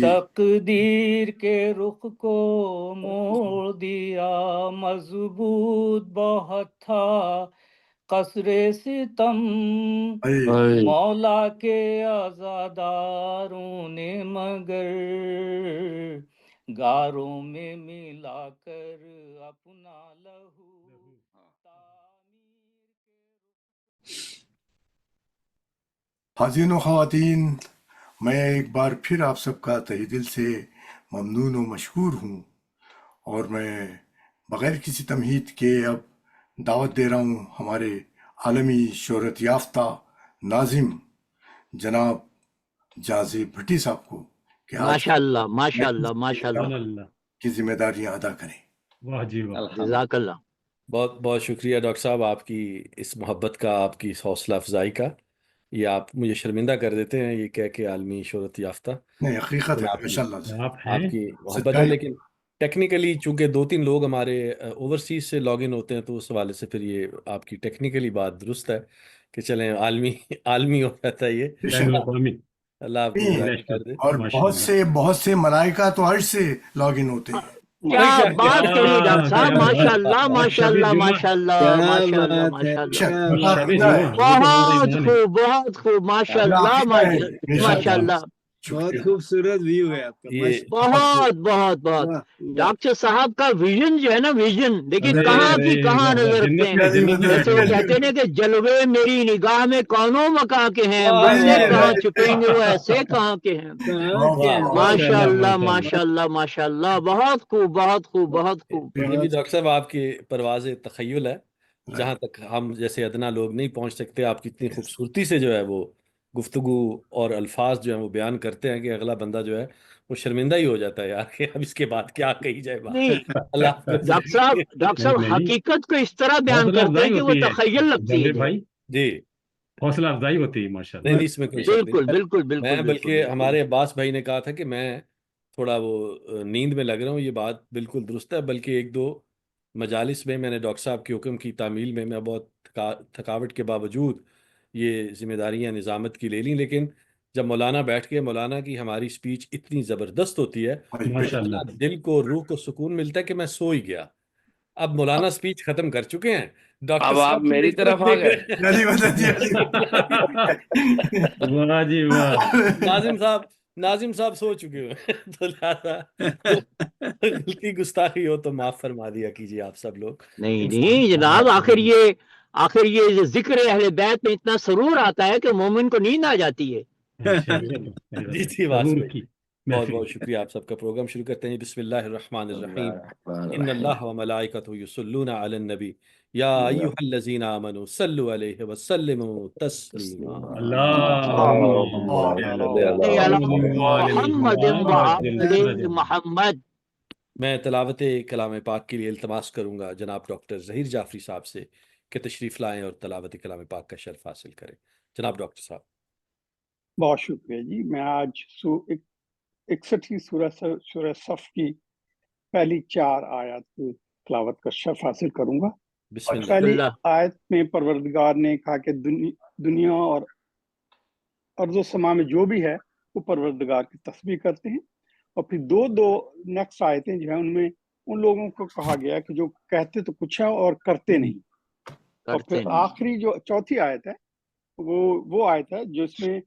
تقدیر کے رخ کو موڑ دیا، مضبوط بہت تھا قصر ستم، مولا کے عزاداروں نے مگر گاروں میں ملا کر اپنا لہو حاضرین و خواتین، میں ایک بار پھر آپ سب کا تہہ دل سے ممنون و مشکور ہوں، اور میں بغیر کسی تمہید کے اب دعوت دے رہا ہوں ہمارے عالمی شہرت یافتہ ناظم جناب جازِ بھٹی صاحب کو کہ آج ماشاءاللہ ماشاءاللہ ماشاءاللہ کی ذمہ داریاں ادا کریں۔ واہ جی واہ، جزاک اللہ۔ بہت بہت شکریہ ڈاکٹر صاحب، آپ کی اس محبت کا، آپ کی اس حوصلہ افزائی کا۔ یہ آپ مجھے شرمندہ کر دیتے ہیں یہ کہہ کے عالمی شہرت یافتہ، نہیں، حقیقت ہے، آپ کی ماشاءاللہ سے آپ ہیں آپ کی محبت ہے، سچائی۔ لیکن ٹیکنیکلی چونکہ 2-3 لوگ ہمارے اوورسیز سے لاگ ان ہوتے ہیں، تو اس حوالے سے پھر یہ آپ کی ٹیکنیکلی بات درست ہے کہ چلیں عالمی ہو جاتا ہے یہ۔ بے بین شک۔ الاقوامی اللہ آپ کو نہیں، جزائے خیر دے۔ اور ماشاءاللہ۔ بہت سے ملائکہ تو عرش سے لاگ ان ہوتے ہیں۔ کیا بات کہی ڈاکٹر صاحب، کیا بات، ماشاءاللہ ماشاءاللہ ماشاءاللہ ماشاءاللہ بے ماشاءاللہ، شک، اور اللہ شب عقیدہ ہے، جمعہ یہ تو ہمارا بہت ایمان ہے۔ خوب بہت خوب، ماشاءاللہ اللہ عقیدہ ہے، بے شک۔ ماشاءاللہ، بہت شکریہ۔ خوبصورت ویو ہے آپ کا، یہ بہت بہت بہت۔ ڈاکٹر صاحب کا ویژن جو ہے نا، ویژن دیکھیں ارے، کہاں کی ارے کہاں واہ واہ، نظر رکھتے جنت ہیں۔ میں جنت میں جیسے وہ بیٹھے ہیں۔ کہتے ہیں نا کہ جلوے میری نگاہ میں کونوں مکاں کے ہیں، واہ بسے واہ کہاں واہ، چھپیں گے وہ ایسے کہاں کے ہیں۔ کہاں کے ہیں، واہ، ماشاءاللہ ماشاءاللہ۔ ماشاءاللہ ماشاءاللہ، بہت خوب بہت خوب بہت خوب۔ یہ بھی ڈاکٹر صاحب آپ کی پرواز تخیل ہے، Right. جہاں تک ہم جیسے ادنا لوگ نہیں پہنچ سکتے، آپ کی اتنی خوبصورتی سے جو ہے وہ گفتگو اور الفاظ جو ہیں وہ بیان کرتے ہیں کہ اگلا بندہ جو ہے وہ شرمندہ ہی ہو جاتا ہے، یار کہ اب اس کے بعد کیا کہی جائے بات۔ نہیں اللہ آپ کو ڈاکٹر صاحب نہیں، حقیقت کو اس طرح بیان حوصلہ کرتے ہیں افزائی کہ وہ ہوتی ہے تخیل لگتی ہے جاوید جو۔ بھائی، جی، حوصلہ افزائی ہوتی ہے ماشاءاللہ۔ نہیں اس میں کوئی شک نہیں۔ بالکل بالکل میں بالکل بلکہ بالکل ہمارے عباس بھائی نے کہا تھا کہ میں تھوڑا وہ نیند میں لگ رہا ہوں، یہ بات بالکل درست ہے، بلکہ 1-2 مجالس میں نے ڈاکٹر صاحب کے حکم کی تعمیل میں بہت تھکاوٹ کے باوجود یہ ذمہ داریاں نظامت کی لے لیں، لیکن جب مولانا بیٹھ کے، مولانا کی ہماری سپیچ اتنی زبردست ہوتی ہے، ماشاءاللہ۔ اتنا دل کو روح کو سکون ملتا ہے کہ میں سو ہی گیا۔ اب مولانا سپیچ ختم کر چکے ہیں، ڈاکٹر اب صاحب آپ میری طرف آ گئے۔ جی مدد جی۔ واہ جی واہ، ناظم صاحب سو چکے ہوئے تو لہٰذا غلطی گستاخی ہو تو معاف فرما دیا کیجیے آپ سب لوگ۔ نہیں نہیں جناب، آخر یہ ذکر اہل بیت میں اتنا سرور آتا ہے کہ مومن کو نیند آ جاتی ہے۔ جی جی واس حضور بھائی، کی بہت محفل۔ بہت شکریہ آپ سب کا۔ پروگرام شروع کرتے ہیں۔ بسم اللہ الرحمن الرحیم۔ ان اللہ و ملائکتہ یصلون علی النبی یا ایھا الذین آمنوا صلوا علیہ وسلموا تسلیما۔ محمد وآل محمد۔ میں تلاوت کلام پاک کے لیے التماس کروں گا جناب ڈاکٹر ظہیر جعفری صاحب سے کہ تشریف لائیں اور تلاوت کلام پاک کا شرف حاصل کریں۔ جناب ڈاکٹر صاحب۔ بہت شکریہ جی۔ میں آج 61 سورہ صف کی پہلی 4 آیات کی تلاوت کا شرف حاصل کروں گا۔ بسم اللہ۔ پہلی آیت میں پروردگار نے کہا کہ دنیا اور ارض و سما میں جو بھی ہے وہ پروردگار کی تسبیح کرتے ہیں، اور پھر دو نیکسٹ آیتیں جو ہیں ان میں ان لوگوں کو کہا گیا کہ جو کہتے تو کچھ ہے اور کرتے نہیں۔ اور پھر آخری جو چوتھی آیت ہے وہ آیت ہے جو اس میں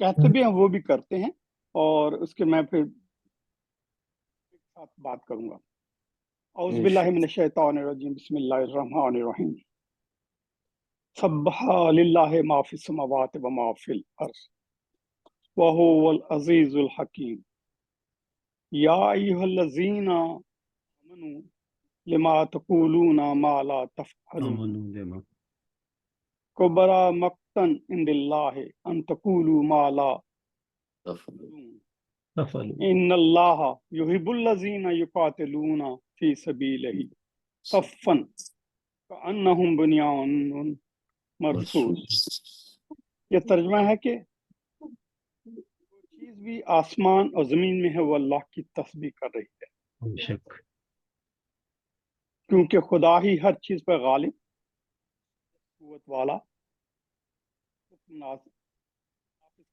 کہتے بھی ہیں وہ بھی کرتے ہیں، اور اس کے میں پھر ساتھ بات کروں گا۔ اعوذ باللہ من الشیطان الرجیم، بسم اللہ الرحمن الرحیم۔ سبح للہ ما فی السماوات و ما فی الارض وہو العزیز الحکیم۔ یا ایھا الذین آمنوا لما تقولون ما لا تفعلون کبر مقتا عند اللہ ان تقولوا ما لا تفعلون ان اللہ یحب الذین یقاتلون فی سبیلہ صفا کأنہم بنیان مرصوص۔ یہ ترجمہ ہے کہ جو چیز بھی آسمان اور زمین میں ہے وہ اللہ کی تسبیح کر رہی ہے، کیونکہ خدا ہی ہر چیز پر غالب، قوت والا، حکم نافذ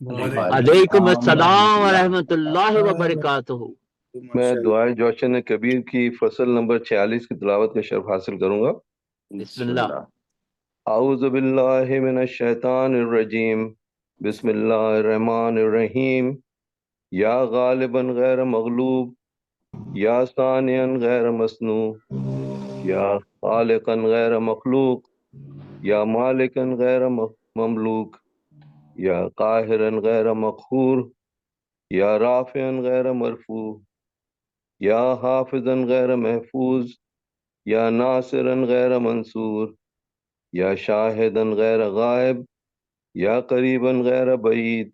علیکم السلام ورحمۃ اللہ وبرکاتہ. میں دعائے جوشن کبیر کی فصل نمبر 46 کی تلاوت کا شرف حاصل کروں گا. بسم اللہ. اعوذ باللہ من الشیطان الرجیم. بسم اللہ الرحمن الرحیم. یا غالبا غیر مغلوب، یا ثانیا غیر مصنوع، یا خالقا غیر مخلوق، یا مالکا غیر مملوک، یا قاہرا غیر مقہور، یا رافعا غیر مرفوع، یا حافظا غیر محفوظ، یا ناصرا غیر منصور، یا شاہدا غیر غائب، یا قریبا غیر بعید.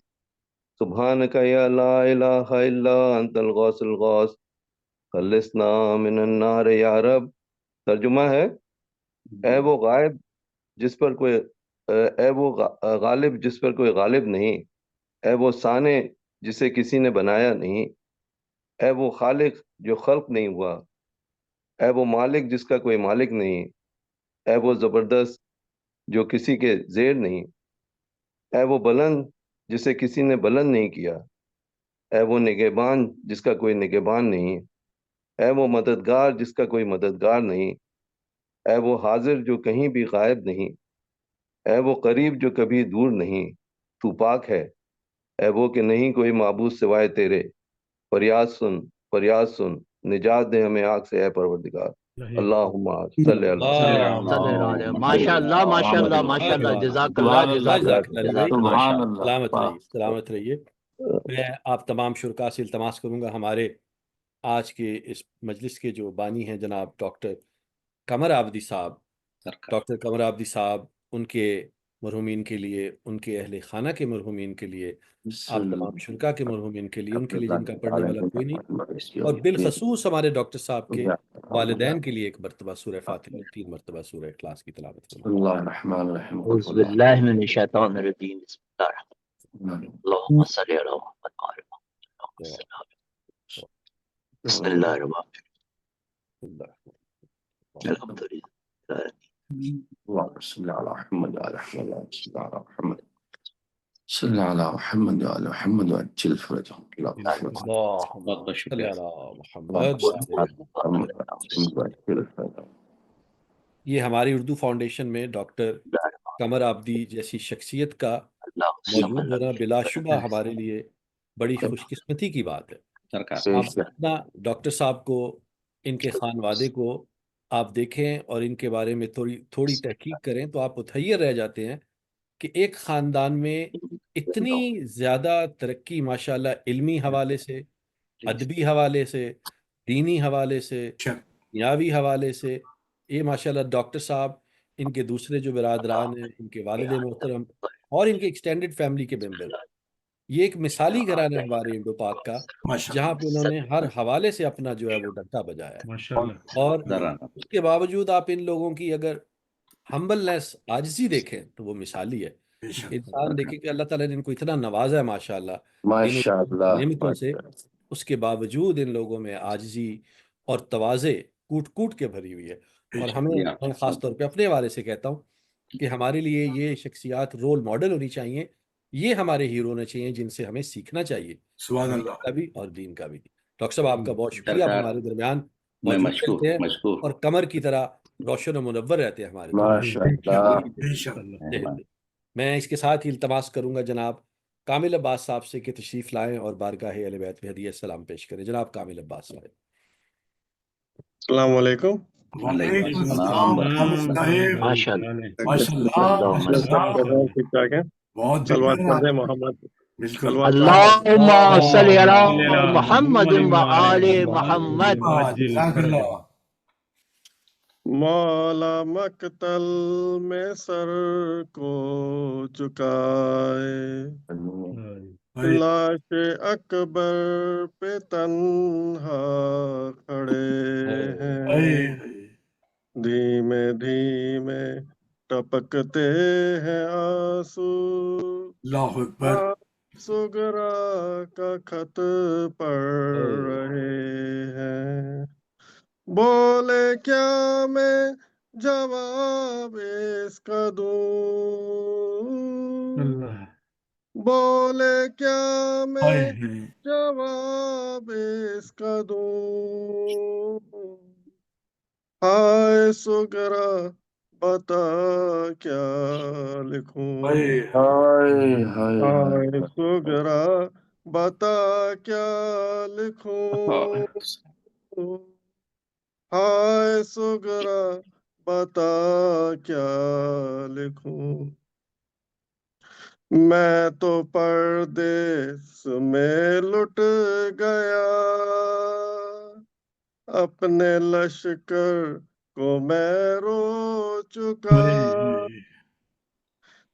سبحانک یا لا الہ الا انت الغوث الغوث خلصنا من النار یا رب. ترجمہ ہے: اے وہ غائب جس پر کوئی اے وہ غالب جس پر کوئی غالب نہیں، اے وہ صانع جسے کسی نے بنایا نہیں، اے وہ خالق جو خلق نہیں ہوا، اے وہ مالک جس کا کوئی مالک نہیں، اے وہ زبردست جو کسی کے زیر نہیں، اے وہ بلند جسے کسی نے بلند نہیں کیا، اے وہ نگہبان جس کا کوئی نگہبان نہیں، اے وہ مددگار جس کا کوئی مددگار نہیں، اے وہ حاضر جو کہیں بھی غائب نہیں، اے وہ قریب جو کبھی دور نہیں. تو پاک ہے، اے وہ کہ نہیں کوئی معبود سوائے تیرے. فریاد سن، نجات دے ہمیں آگ سے اے پروردگار. اللہم صلی اللہ. ماشاء اللہ ماشاء اللہ ماشاء اللہ. جزاک اللہ جزاک اللہ. سبحان اللہ. سلامت رہیے، سلامت رہیے. میں آپ تمام شرکا سے التماس کروں گا، ہمارے آج کے اس مجلس کے جو بانی ہیں جناب ڈاکٹر قمر آبدی صاحب، ڈاکٹر قمر آبدی صاحب، ان کے مرحومین کے لیے، ان کے اہل خانہ کے مرحومین کے لیے، آپ تمام شرکا کے مرحومین کے لیے، ان کے لیے جن کا پڑھنے والا کوئی نہیں، اور بالخصوص ہمارے ڈاکٹر صاحب کے والدین کے لیے ایک مرتبہ سورہ فاتحہ، 3 مرتبہ سورہ اخلاص کی تلاوت کروں. اعوذ باللہ من الشیطان الرجیم. بسم اللہ الرحمن الرحیم. اللہم صلی علی محمد وعلی محمد. بسم اللہ الرحمن الرحیم. الحمدللہ. اللهم صل على محمد وعلى محمد صل على محمد وعلى محمد وعجل فرجهم. اللهم صل علی محمد. یہ ہماری اردو فاؤنڈیشن میں ڈاکٹر قمر آبدی جیسی شخصیت کا موجود ہونا بلا شبہ ہمارے لیے بڑی خوش قسمتی کی بات ہے. آپ اپنا ڈاکٹر صاحب کو، ان کے خانوادے کو آپ دیکھیں اور ان کے بارے میں تھوڑی تحقیق کریں تو آپ متحیر رہ جاتے ہیں کہ ایک خاندان میں اتنی زیادہ ترقی ماشاءاللہ، علمی حوالے سے، ادبی حوالے سے، دینی حوالے سے، دنیاوی حوالے سے. یہ ماشاءاللہ ڈاکٹر صاحب، ان کے دوسرے جو برادران ہیں، ان کے والد محترم اور ان کے ایکسٹینڈڈ فیملی کے ممبر، یہ ایک مثالی گھرانہ ہے ہمارے انڈو پاک کا، جہاں پہ انہوں نے ہر حوالے سے اپنا جو ہے وہ ڈنڈا بجایا ہے. اور اس کے باوجود آپ ان لوگوں کی اگر ہمبلنس، عاجزی دیکھیں تو وہ مثالی ہے. انسان دیکھیں کہ اللہ تعالیٰ نے ان کو اتنا نوازا ہے ماشاءاللہ نعمتوں سے، اس کے باوجود ان لوگوں میں عاجزی اور تواضع کوٹ کوٹ کے بھری ہوئی ہے. اور ہمیں، میں خاص طور پہ اپنے حوالے سے کہتا ہوں کہ ہمارے لیے یہ شخصیات رول ماڈل ہونی چاہیے، یہ ہمارے ہیرو ہونے چاہیے جن سے ہمیں سیکھنا چاہیے، دنیا کا بھی اور دین کا بھی. ڈاکٹر صاحب آپ کا بہت شکریہ، آپ ہمارے درمیان موجود رہتے ہیں اور قمر کی طرح روشن و منور رہتے ہیں ہمارے درمیان. میں اس کے ساتھ ہی التماس کروں گا جناب کامل عباس صاحب سے کہ تشریف لائیں اور بارگاہ اہل بیت میں ہدیہ سلام پیش کریں. جناب کامل عباس صاحب. السلام علیکم. وعلیکم السلام. ٹھیک ٹھاک ہے. بہت سلوات پڑھتے ہیں محمد. اللہم صلی علی محمد وآل محمد. مولا مقتل میں سر کو جھکائے، لاش اکبر پہ تنہا کھڑے ہیں، دھیمے دھیمے ٹپکتے ہیں آنسو، اللہ اکبر. سگرا کا خط پڑھ رہے ہیں، بولے کیا میں جواب اس کا دوں، بولے کیا ہائے میں ہائے جواب اس کا دوں ہائے سگرا بتا کیا لکھوں ہائے ہائے ہائے سگرا بتا کیا لکھوں ہائے سگرا بتا کیا لکھوں میں تو پردیس میں لٹ گیا اپنے لشکر کو میں رو چکا ہائے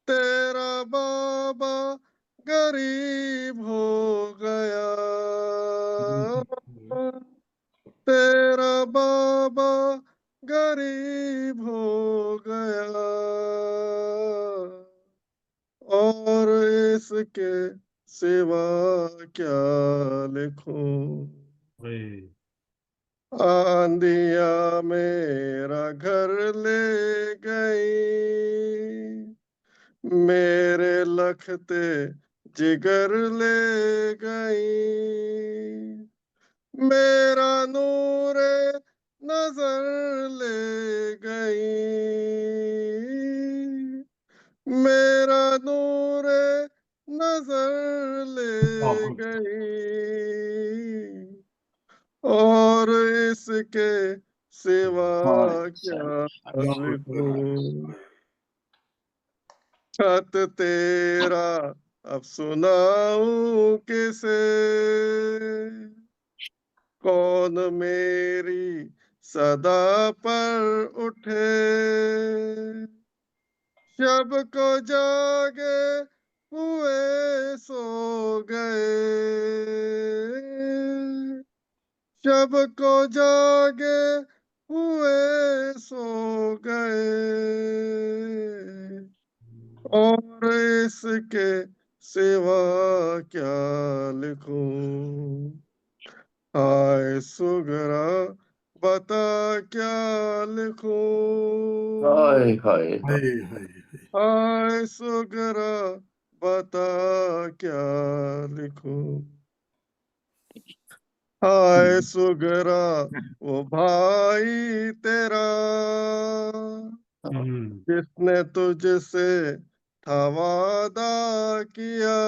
تیرا بابا غریب ہو گیا تیرا بابا غریب ہو گیا اور اس کے سوا کیا لکھوں آندھیا میرا گھر لے گئی میرے لکھتے جگر لے گئی میرا نور نظر لے گئی میرا نور نظر لے گئی اور اس کے سوا کیا لکھوں خط تیرا اب سناؤں کسے کون میری صدا پر اٹھے شب کو جاگے ہوئے سو گئے شب کو جاگے ہوئے سو گئے اور اس کے سوا کیا لکھوں ہائے سگرا بتا کیا لکھوں ہائے ہائے ہائے ہائے ہائے سگرا بتا کیا لکھوں ہائے سگرا وہ بھائی تیرا جس نے تجھ سے تھا وعدہ کیا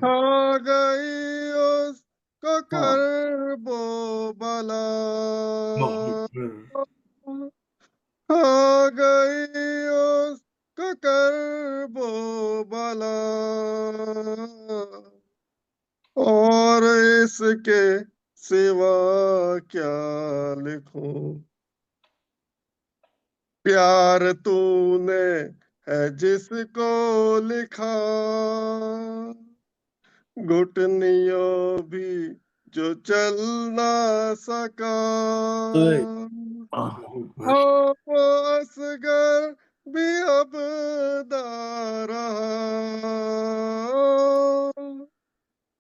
آ گئی اس کو کرب و بلا آ گئی اس کو کرب و بلا اور اس کے سوا کیا لکھوں پیار تو نے ہے جس کو لکھا گھٹنیوں بھی جو چل نہ سکا ہاں وہ اصغر بھی اب نہ رہا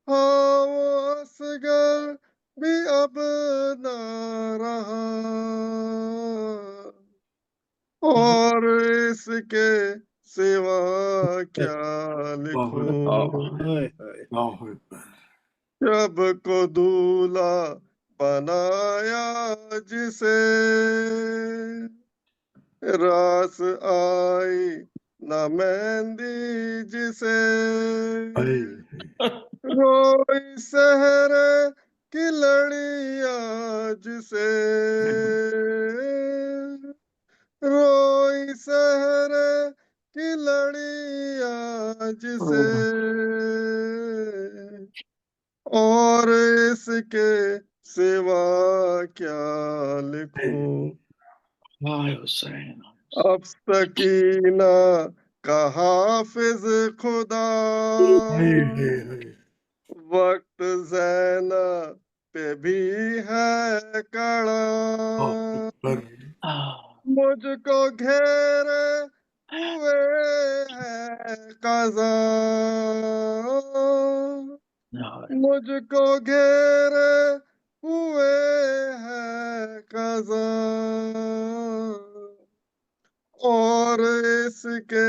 ہاں وہ اصغر بھی اب نہ رہا اور اس کے سوا کیا لکھوں شب کو دولہا بنایا جسے راس آئی نہ مہندی جسے روئی سحر کی لڑیاں جسے روئی سحر کی لڑیاں جسے اور اس کے سوا کیا لکھوں اب سکینہ کا حافظ خدا وقت زینب پہ بھی ہے کڑا مجھ کو گھیرے ہوئے ہے قضا مجھ کو گھیرے ہوئے ہے قضا اور اس کے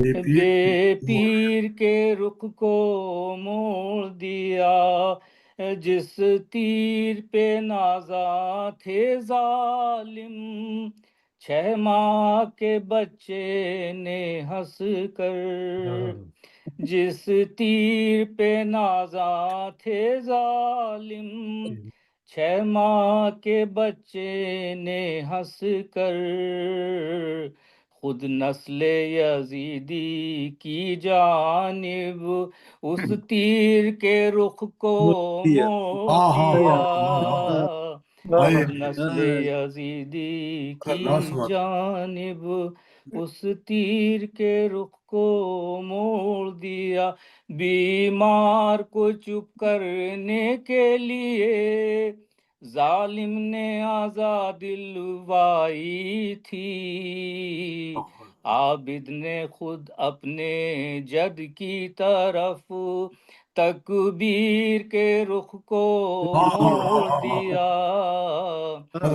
بے پیر کے رخ کو موڑ دیا، جس تیر پہ نازا تھے ظالم، 6 ماہ کے بچے نے ہنس کر، جس تیر پہ نازا تھے ظالم، 6 ماہ کے بچے نے ہنس کر، خود نسل یزیدی کی جانب اس تیر کے رخ کو موڑ دیا، خود نسل یزیدی کی جانب اس تیر کے رخ کو موڑ دیا، بیمار کو چپ کرنے کے لیے ظالم نے آزاد دلوائی تھی، عابد نے خود اپنے جد کی طرف تکبیر کے رخ کو موڑ دیا،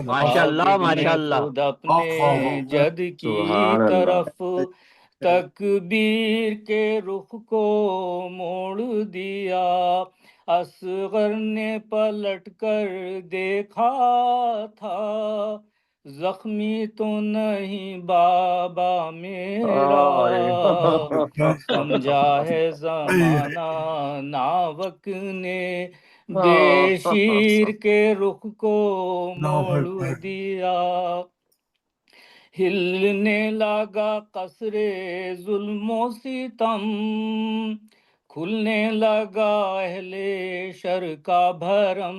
ماشاءاللہ عابد نے ماشاءاللہ. خود اپنے جد کی سبحان اللہ. طرف تکبیر کے رخ کو موڑ دیا، اصغر نے پلٹ کر دیکھا تھا، زخمی تو نہیں بابا میرا، سمجھا ہے زمانہ ناوک نے بے شیر کے رخ کو موڑ دیا، ہلنے لگا قصر ظلم و ستم، کھلنے لگا اہل شر کا بھرم،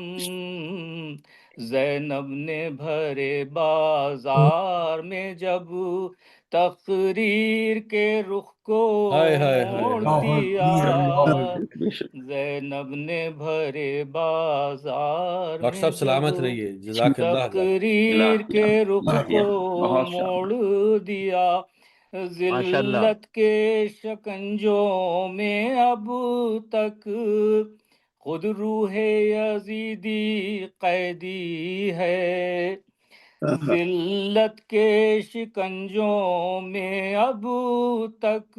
زینب نے بھرے بازار میں جب تقریر کے رخ کو ہائے ہائے موڑ ہائے دیا، بے شک. زینب نے بھرے بازار ڈاکٹر میں صاحب جب سلامت رہیے، جزاک اللہ خیر. تقریر کے رخ کو بہت شاء موڑ دیا، ماشاءاللہ. ذلت کے شکنجوں میں اب تک خود روح یزیدی قیدی ہے، ذلت کے شکنجوں میں اب تک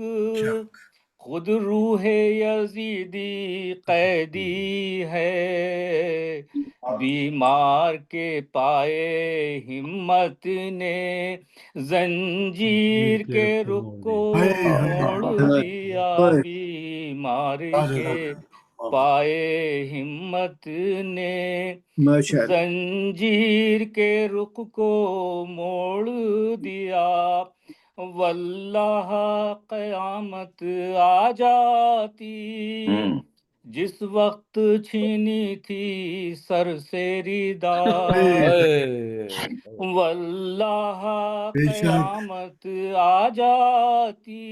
خود روح یزیدی قیدی ہے، بیمار کے پائے ہمت نے زنجیر کے رخ کو موڑ دیا، بیمار کے پائے ہمت نے زنجیر کے رخ کو موڑ دیا، واللہ قیامت آ جاتی جس وقت چھینی تھی سر سے ردا، واللہ قیامت آ جاتی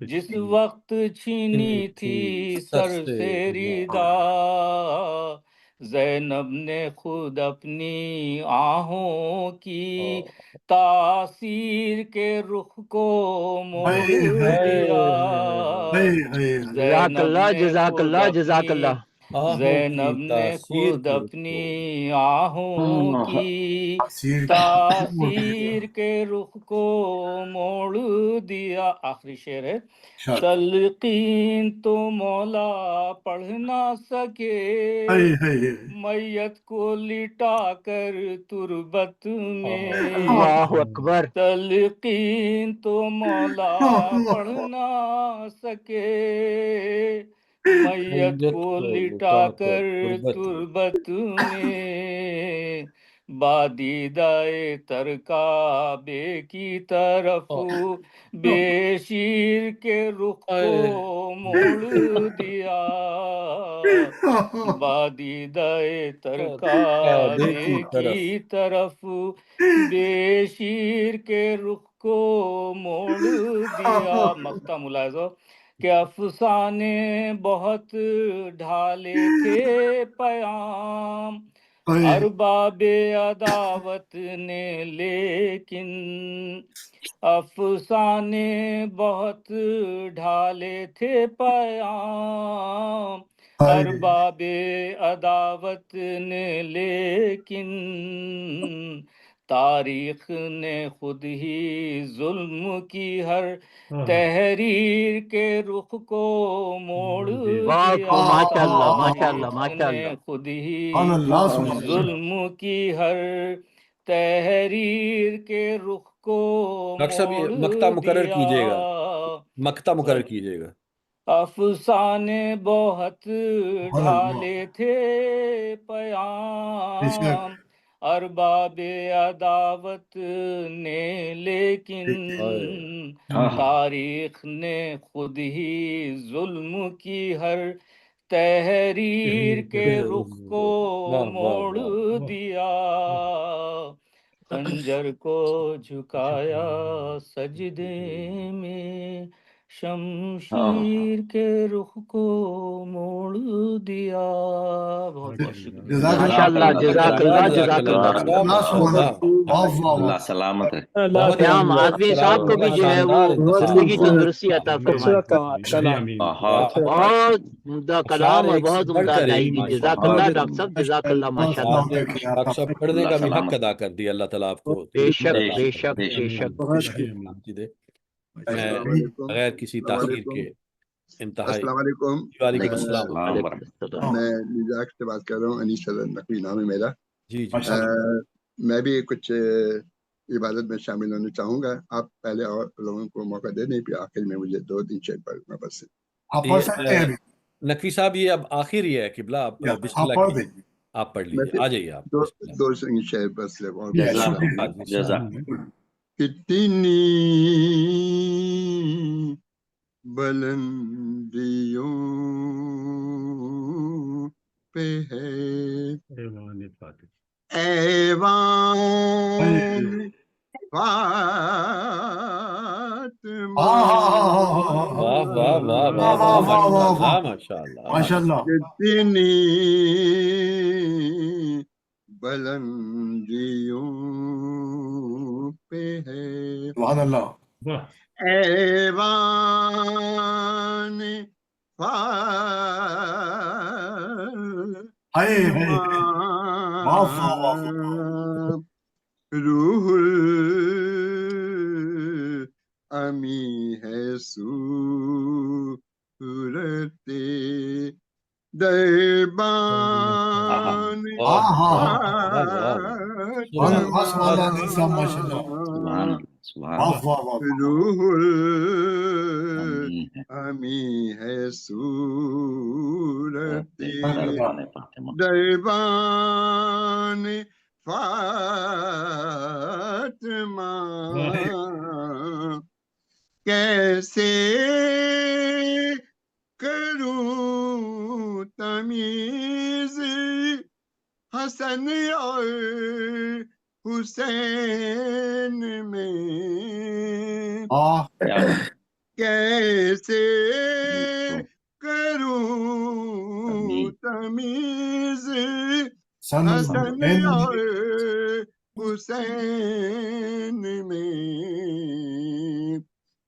جس وقت چھینی تھی سر سے ردا، زینب نے خود اپنی آہوں کی تاثیر کے رخ کو موڑ دیا، جزاک اللہ جزاک اللہ جزاک اللہ. زینب نے خود اپنی آہوں کی تاثیر کے رخ کو موڑ دیا، آخری شعر ہے، تلقین تو مولا پڑھ نہ سکے، میت کو لٹا کر تربت میں، اللہ اکبر. تلقین تو مولا پڑھ نہ سکے، میت کو لٹا کر تربت میں، بادیدائے تر کعبے کی طرف بے شیر کے رخ کو موڑ دیا، بادیدائے تر کعبے کی طرف بے شیر کے رخ کو موڑ دیا، مقطع ملاحظہ کہ افسانے بہت ڈھالے تھے پیام ارباب عداوت نے، لیکن افسانے بہت ڈھالے تھے پیام ارباب عداوت نے، لیکن تاریخ نے خود ہی ظلم کی ہر تحریر کے رخ کو موڑ واہ دیا، ماشاء اللہ ماشاء تاریخ اللہ ماشاء نے اللہ. خود ہی سبحان اللہ سبحان اللہ. ظلم کی ہر تحریر کے رخ کو ڈاکٹر صاحب یہ موڑ مقطع مقرر دیا، کیجیے گا، مقطع مقرر کیجیے گا. افسانے بہت سبحان اللہ. ڈھالے تھے بے شک. پیام ارباب عداوت نے، لیکن تاریخ نے خود ہی ظلم کی ہر تحریر کے رخ کو واہ واہ موڑ واہ. دیا، خنجر کو جھکایا سجدے میں، شمشیر کے رخ کو موڑ دیا. بہت بہت شکریہ. جزاک ماشاء اللہ جزاک اللہ جزاک اللہ. اللہ سبحان اللہ. واہ واہ اللہ واہ. سلامت ہے. بہت پیام آدمی صاحب کو بھی جو ہے وہ زندگی تندرستی عطا فرمائے. بہت عمدہ کلام اور بہت عمدہ ادائیگی. جزاک اللہ ڈاکٹر صاحب، جزاک اللہ ماشاء اللہ. سلام علیکم. ڈاکٹر صاحب پڑھنے کا بھی حق ادا کر دیا اللہ تعالیٰ آپ کو. بے شک بے شک بے شک. میں بغیر کسی تاخیر کے انتہائی. السلام علیکم. وعلیکم السلام. علیکم السلام. میں نجاق سے بات کر رہا ہوں، انیس نقوی نام ہے میرا. جی جی. میں بھی کچھ عبادت میں شامل ہونا چاہوں گا. آپ پہلے اور لوگوں کو موقع دے دیں، پھر آخر میں مجھے 2-3 شعر پڑھنا بس. آپ پڑھ سکتے ہیں ابھی. نقوی صاحب یہ اب آخر ہی ہے قبلہ، آپ بسم آپ اللہ پڑھ کیجیے. دیں. آپ پڑھ لیجیے، آ جائیے آپ. 2 شعر بس. جزاک کتنی بلندیوں پہ ہے ایوان فاطمہ، واہ واہ واہ واہ واہ، ماشاء اللہ ماشاء اللہ. کتنی بلندیوں پہ ہے سبحان اللہ. ایوان ہائے ہائے. واہ واہ واہ. روح امی ہے صورت دربان روح امی ہے صورت دربان فاطمہ، کیسے کروں تمیز حسن اور حسین میں، کیسے کروں تمیز حسن اور حسین میں،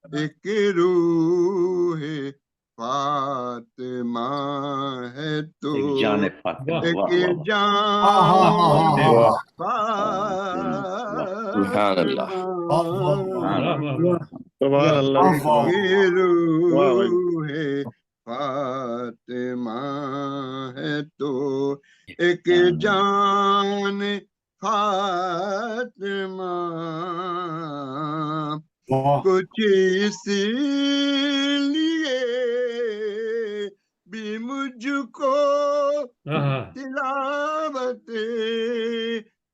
ایک روح فاطمہ ہے تو ایک جان فاطمہ. ایک جان سبحان اللہ. سبحان اللہ. ایک روح فاطمہ ہے تو ایک جان فاطمہ، کچھ اس لیے بھی مجھ کو تلاوت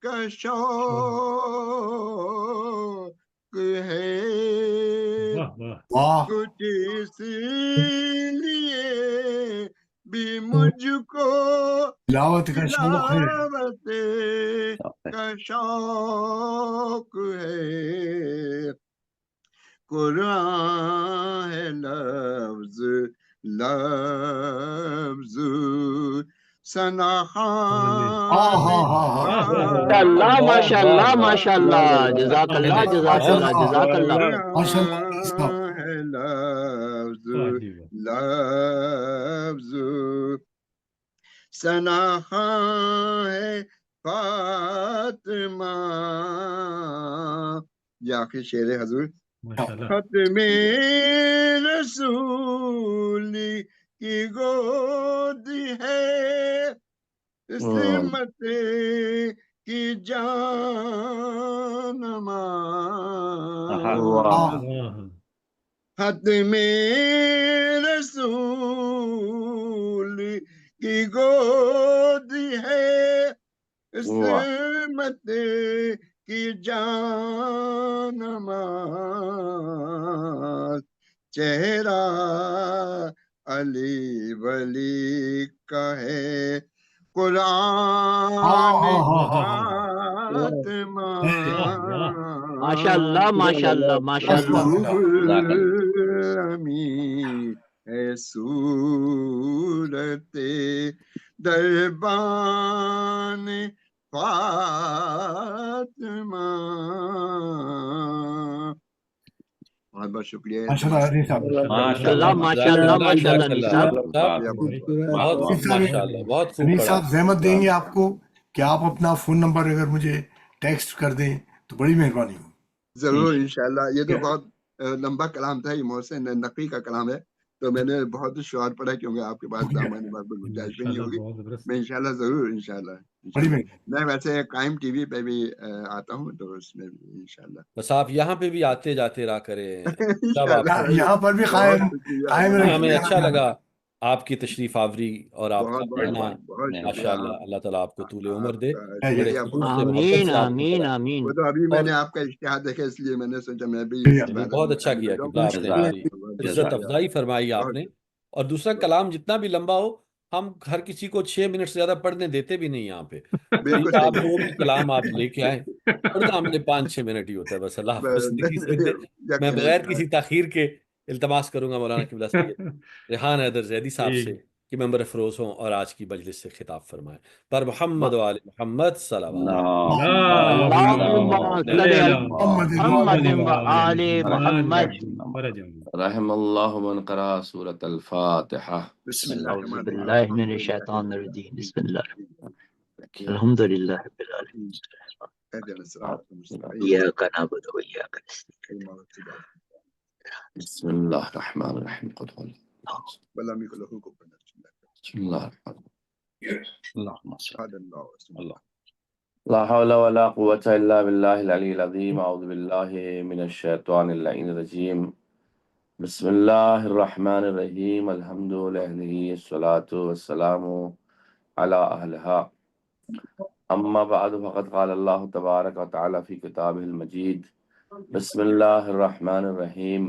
کا شوق ہے، کچھ اس لیے بھی مجھ کو تلاوت کا شوق ہے. قرآن ہے لفظ لفظ اللہ ماشاء اللہ ماشاء اللہ. جزاک اللہ جزاک اللہ جزاک اللہ. ہے لفظ لفظ سناخاں ہے فاطمہ. یہ آخری شعر ہے حضور. ماشاءاللہ. ختم رسول کی گود ہے عصمت کی جانماز. واہ. ختم رسول کی گود ہے عصمت کی جانماز. چہرہ علی ولی کا ہے قرآن فاطمہ. ماشاءاللہ ماشاءاللہ ماشاءاللہ. روح امین ہے صورت دربان فاطمہ. بہت بہت شکریہ. ماشاءاللہ ماشاءاللہ ماشاءاللہ. انیس صاحب بہت ماشاءاللہ بہت خوب انیس پڑھا. صاحب زحمت دیں گے آپ کو کہ آپ اپنا فون نمبر اگر مجھے ٹیکسٹ کر دیں تو بڑی مہربانی ہو. ضرور انشاءاللہ. یہ تو بہت لمبا کلام تھا, یہ محسن نقوی کا کلام ہے, تو میں نے بہت شعر پڑھا کیونکہ آپ کے پاس دامن بات گنجائش بھی نہیں ہوگی. بہت زبردست. میں انشاءاللہ ضرور انشاءاللہ. بڑی مہربانی. میں ویسے قائم ٹی وی پہ بھی آتا ہوں, تو اس میں بھی انشاءاللہ. بس آپ یہاں پہ بھی آتے جاتے رہا کریں. سب آپ یہاں پر بھی قائم ہمیں اچھا لگا آپ کی تشریف آوری اور آپ کا پڑھنا. ماشاءاللہ اللہ تعالیٰ آپ کو طول عمر دے. بڑے خلوص سے محبت آمین سے آپ نے آمین پڑھا. آمین. وہ تو ابھی میں نے آپ کا اشتہار دیکھا, اس لیے میں نے سوچا میں بھی بہت اچھا کیا کہ آپ نے ہماری عزت افزائی فرمائی آپ نے. اور دوسرا کلام جتنا بھی لمبا ہو, ہم ہر کسی کو 6 منٹ سے زیادہ پڑھنے دیتے بھی نہیں یہاں پہ. بالکل آپ جو بھی کلام آپ لے کے آئے پڑھنا ہم نے 5-6 منٹ ہی ہوتا ہے بس. اللہ حافظ. میں بغیر کسی تاخیر کے التماس کروں گا مولانا قبلہ سید ریحان حیدر زیدی صاحب سے کہ ممبر افروز ہوں اور آج کی مجلس سے خطاب فرمائیں. پر محمد و آل محمد صلوات. اللہم صلی علی محمد و آل محمد. رحم اللہ من قرأ سورة الفاتحہ. اعوذ باللہ من الشیطان الرجیم. بسم اللہ الحمدللہ رب العالمین. ایاک نعبد و ایاک نستعین. بسم اللہ الرحمن الرحیم. قل هو الله. بسم اللہ الرحمن الرحیم. لا حول ولا قوة الا باللہ العلی العظیم. اعوذ باللہ من الشیطان اللعین الرجیم. بسم اللہ الرحمن الرحیم. الحمد للہ الصلاۃ والسلام علی اہلہا. اما بعد فقد قال اللہ تبارک وتعالی فی کتابہ المجید. بسم اللہ الرحمن الرحیم.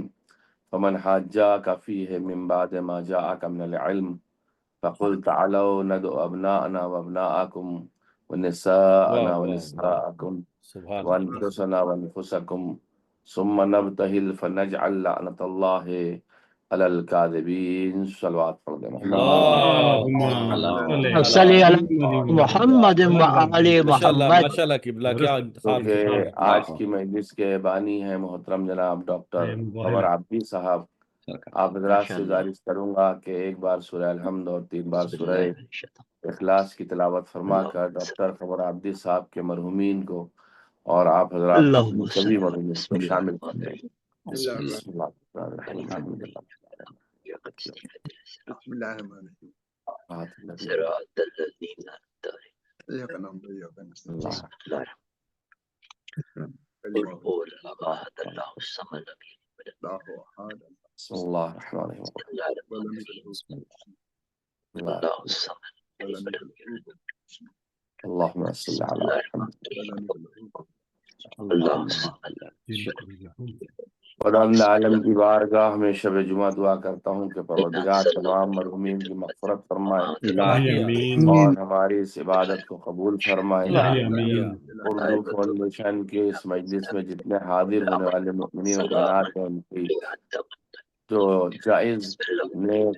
فمن حاجاک فیہ من بعد ما جاءک من العلم فقل تعالوا ندعو ابناءنا وابناءکم ونساءنا ونساءکم وانفسنا وانفسکم ثم نبتہل فنجعل لعنت اللہ علی الکاذبین. صلوات پڑھ دیں. صلی علی محمد و آل محمد. ماشاءاللہ قبلہ کیا انتخاب. آج کی مجلس کے بانی ہیں محترم جناب ڈاکٹر قمر عبدی صاحب. آپ حضرات سے گزارش کروں گا کہ ایک بار سورہ الحمد اور 3 بار سورہ اخلاص کی تلاوت فرما کر ڈاکٹر قمر عبدی صاحب کے مرحومین کو اور آپ حضرات سبھی مرحومین کو شامل کرتے ہیں. بسم اللہ الرحمن الرحیم. بسم اللہ الرحمن الرحیم. صراط الذین ایاک نعبد و ایاک نستعین. قل هو احد اللہ الصمد. بسم اللہ الرحمن الرحیم. اللہ الصمد. اللہم صلی علی محمد. اللہم صلی. خدا عالم کی بارگاہ میں شب جمعہ دعا کرتا ہوں کہ پروردگار تمام مرحومین کی مغفرت فرمائے اور ہماری اس عبادت کو قبول فرمائے. اردو فاؤنڈیشن کے اس مجلس میں جتنے حاضر ہونے والے مؤمنین و مؤمنات ہیں ان کی جو جائز نیک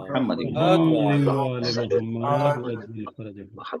محمد وآل محمد وعجل فرجهم.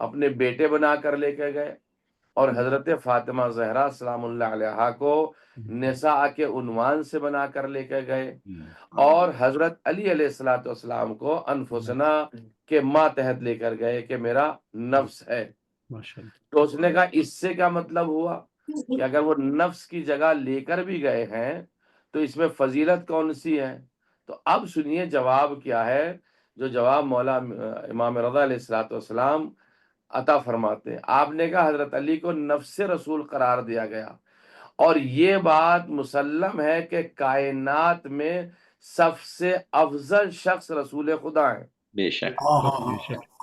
اپنے بیٹے بنا کر لے کے گئے، اور حضرت فاطمہ زہرا سلام اللہ علیہا کو نساء کے عنوان سے بنا کر لے کے گئے، اور حضرت علی علیہ الصلوۃ والسلام کو انفسنا کے ماتحت لے کر گئے کہ میرا نفس ہے۔ تو اس نے کہا اس سے کیا مطلب ہوا کہ اگر وہ نفس کی جگہ لے کر بھی گئے ہیں تو اس میں فضیلت کون سی ہے؟ تو اب سنیے جواب کیا ہے، جو جواب مولا امام رضا علیہ الصلوۃ والسلام عطا فرماتے ہیں۔ آپ نے کہا حضرت علی کو نفس رسول قرار دیا گیا، اور یہ بات مسلم ہے کہ کائنات میں سب سے افضل شخص رسول خدا ہیں۔ بے شک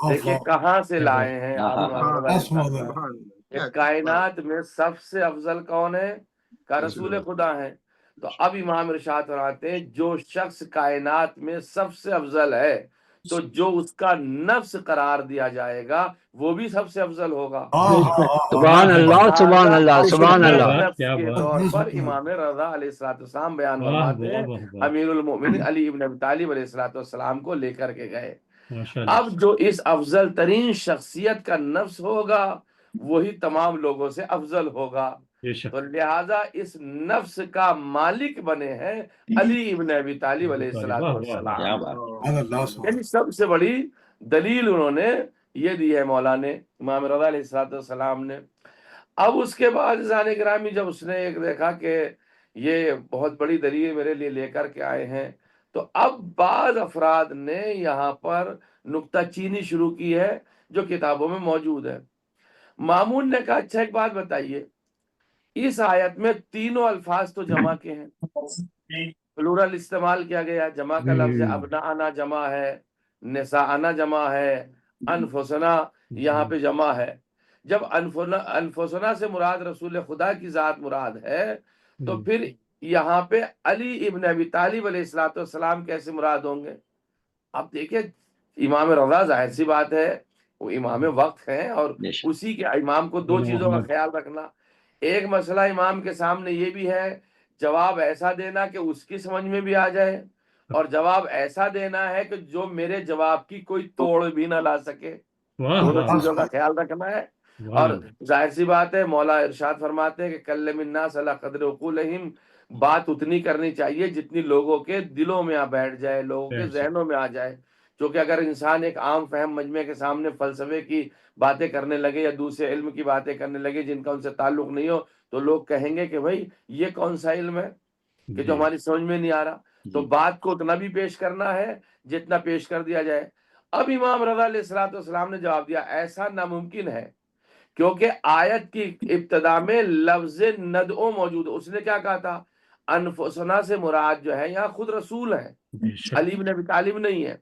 دیکھیں کہاں سے لائے ہیں آپ امام رضا علیہ السلام، کہ کائنات میں سب سے افضل کون ہے؟ کا رسول خدا ہے۔ تو اب امام ارشاد فرماتے ہیں جو شخص کائنات میں سب سے افضل ہے تو جو اس کا نفس قرار دیا جائے گا وہ بھی سب سے افضل ہوگا۔ سبحان اللہ سبحان اللہ سبحان اللہ۔ نفس کے طور پر امام رضا علیہ السلام بیان فرماتے ہیں امیر المؤمنین علی ابن ابی طالب علیہ السلام کو لے کر کے گئے۔ اب جو اس افضل ترین شخصیت کا نفس ہوگا وہی تمام لوگوں سے افضل ہوگا، تو لہذا اس نفس کا مالک بنے ہیں علی ابن ابی طالب علیہ السلام۔ یعنی سب سے بڑی دلیل انہوں نے یہ دی ہے مولا نے امام رضا علیہ السلام نے۔ اب اس کے بعد عزیزان گرامی جب اس نے ایک دیکھا کہ یہ بہت بڑی دلیل میرے لیے لے کر کے آئے ہیں، تو اب بعض افراد نے یہاں پر نکتہ چینی شروع کی ہے جو کتابوں میں موجود ہے۔ مامون نے کہا اچھا ایک بات بتائیے، اس آیت میں تینوں الفاظ تو جمع کے ہیں، پلورل استعمال کیا گیا، جمع کا لفظ ہے، ابناءنا جمع ہے، نساءنا جمع ہے، انفسنا یہاں پہ جمع ہے۔ جب انفسنا سے مراد رسول خدا کی ذات مراد ہے تو پھر یہاں پہ علی ابن ابی طالب علیہ السلام کیسے مراد ہوں گے؟ اب دیکھیں امام رضا ظاہر سی بات ہے وہ امام وقت ہیں، اور اسی کے امام کو دو چیزوں کا خیال رکھنا، ایک مسئلہ امام کے سامنے یہ بھی ہے جواب ایسا دینا کہ اس کی سمجھ میں بھی آ جائے، اور جواب ایسا دینا ہے کہ جو میرے جواب کی کوئی توڑ بھی نہ لا سکے، دونوں چیزوں کا خیال رکھنا ہے۔ اور ظاہر سی بات ہے مولا ارشاد فرماتے ہیں کہ کلم الناس علی قدر عقولہم، بات اتنی کرنی چاہیے جتنی لوگوں کے دلوں میں آ بیٹھ جائے، لوگوں کے ذہنوں میں آ جائے، کیونکہ اگر انسان ایک عام فہم مجمع کے سامنے فلسفے کی باتیں کرنے لگے یا دوسرے علم کی باتیں کرنے لگے جن کا ان سے تعلق نہیں ہو تو لوگ کہیں گے کہ بھائی یہ کون سا علم ہے کہ جو ہماری سمجھ میں نہیں آ رہا۔ تو بات کو اتنا بھی پیش کرنا ہے جتنا پیش کر دیا جائے۔ اب امام رضا علیہ السلام نے جواب دیا ایسا ناممکن ہے، کیونکہ آیت کی ابتدا میں لفظ ندعو موجود ہے۔ اس نے کیا کہا تھا؟ انفسنا سے مراد جو ہے یہاں خود رسول ہے، علی بن ابی طالب نہیں ہے۔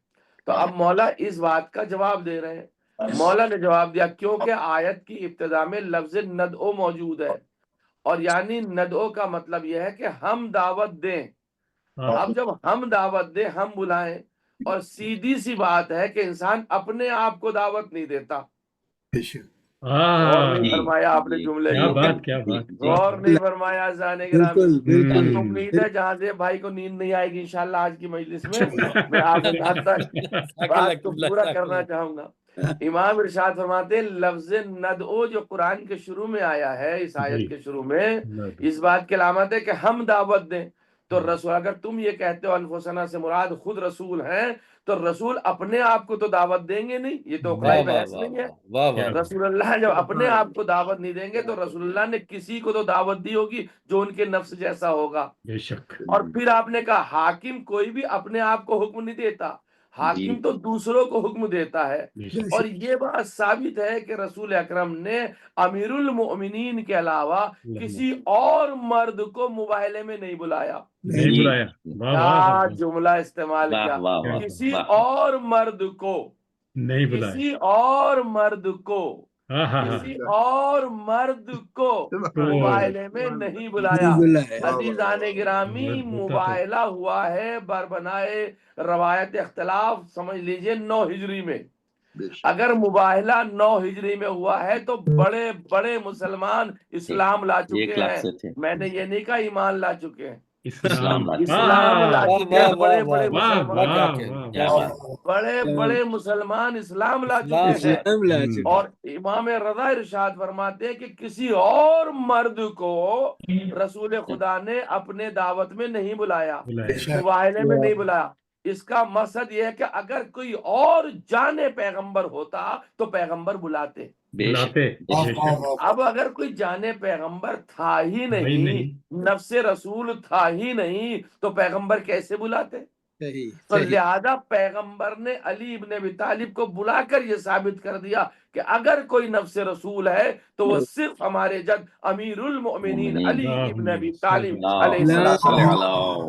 تو اب مولا اس بات کا جواب دے رہے ہیں۔ مولا نے جواب دیا کیونکہ آیت کی ابتدا میں لفظ ندعو موجود ہے، اور یعنی ندعو کا مطلب یہ ہے کہ ہم دعوت دیں۔ اب جب ہم دعوت دیں، ہم بلائیں، اور سیدھی سی بات ہے کہ انسان اپنے آپ کو دعوت نہیں دیتا۔ غور نہیں فرمایا آپ نے جملے کو، غور نہیں فرمایا جانے گرامی۔ امید ہے جہاں سے بھائی کو نیند نہیں آئے گی انشاءاللہ آج کی مجلس میں آپ حد تک بات کو پورا کرنا چاہوں گا۔ امام ارشاد فرماتے ہیں لفظ ندعو جو قرآن کے شروع میں آیا ہے، اس آیت کے شروع میں، اس بات کی علامت ہے کہ ہم دعوت دیں۔ تو رسول، اگر تم یہ کہتے ہو انفسنا سے مراد خود رسول ہیں تو رسول اپنے آپ کو تو دعوت دیں گے نہیں، یہ تو قائم بحث نہیں ہے۔ رسول اللہ جب اپنے آپ کو دعوت نہیں دیں گے تو رسول اللہ نے کسی کو تو دعوت دی ہوگی جو ان کے نفس جیسا ہوگا۔ اور پھر آپ نے کہا حاکم کوئی بھی اپنے آپ کو حکم نہیں دیتا، حاکم تو دوسروں کو حکم دیتا ہے۔ اور یہ بات ثابت ہے کہ رسول اکرم نے امیر المؤمنین کے علاوہ کسی اور مرد کو مباہلے میں نہیں بلایا۔ کیا جملہ استعمال کیا، کسی اور مرد کو، کسی اور مرد کو، کسی اور مرد کو مباہلے میں نہیں بلایا۔ عزیزان گرامی مباہلہ ہوا ہے بربنائے روایت اختلاف سمجھ لیجئے 9 ہجری میں۔ اگر مباہلہ 9 ہجری میں ہوا ہے تو بڑے بڑے مسلمان اسلام لا چکے ہیں، میں نے یہ نہیں کہا ایمان لا چکے ہیں۔ اسلام اسلام لا واہ چکے واہ ہیں، بڑے واہ بڑے واہ واہ واہ مسلمان، کیا واہ کہنا واہ کیا واہ کہنا بڑے بڑے مسلمان اسلام لا چکے اسلام ہیں۔ اسلام لا چکے اور امام رضا ارشاد فرماتے ہیں کہ کسی اور مرد کو رسول خدا نے اپنے دعوت میں نہیں بلایا، بلایا مباہلے میں نہیں بلایا۔ اس کا مقصد یہ ہے کہ اگر کوئی اور جانے پیغمبر ہوتا تو پیغمبر بلاتے، بلاتے بے شک اب اگر کوئی جانے پیغمبر تھا ہی بھائی نہیں، نہیں نفس رسول تھا ہی نہیں، تو پیغمبر کیسے بلاتے؟ صحیح تو صحیح لہذا پیغمبر نے علی ابن ابی طالب کو بلا کر یہ ثابت کر دیا کہ اگر کوئی نفس رسول ہے تو وہ صرف ہمارے جد امیر المؤمنین علی ابن ابی طالب علیہ السلام۔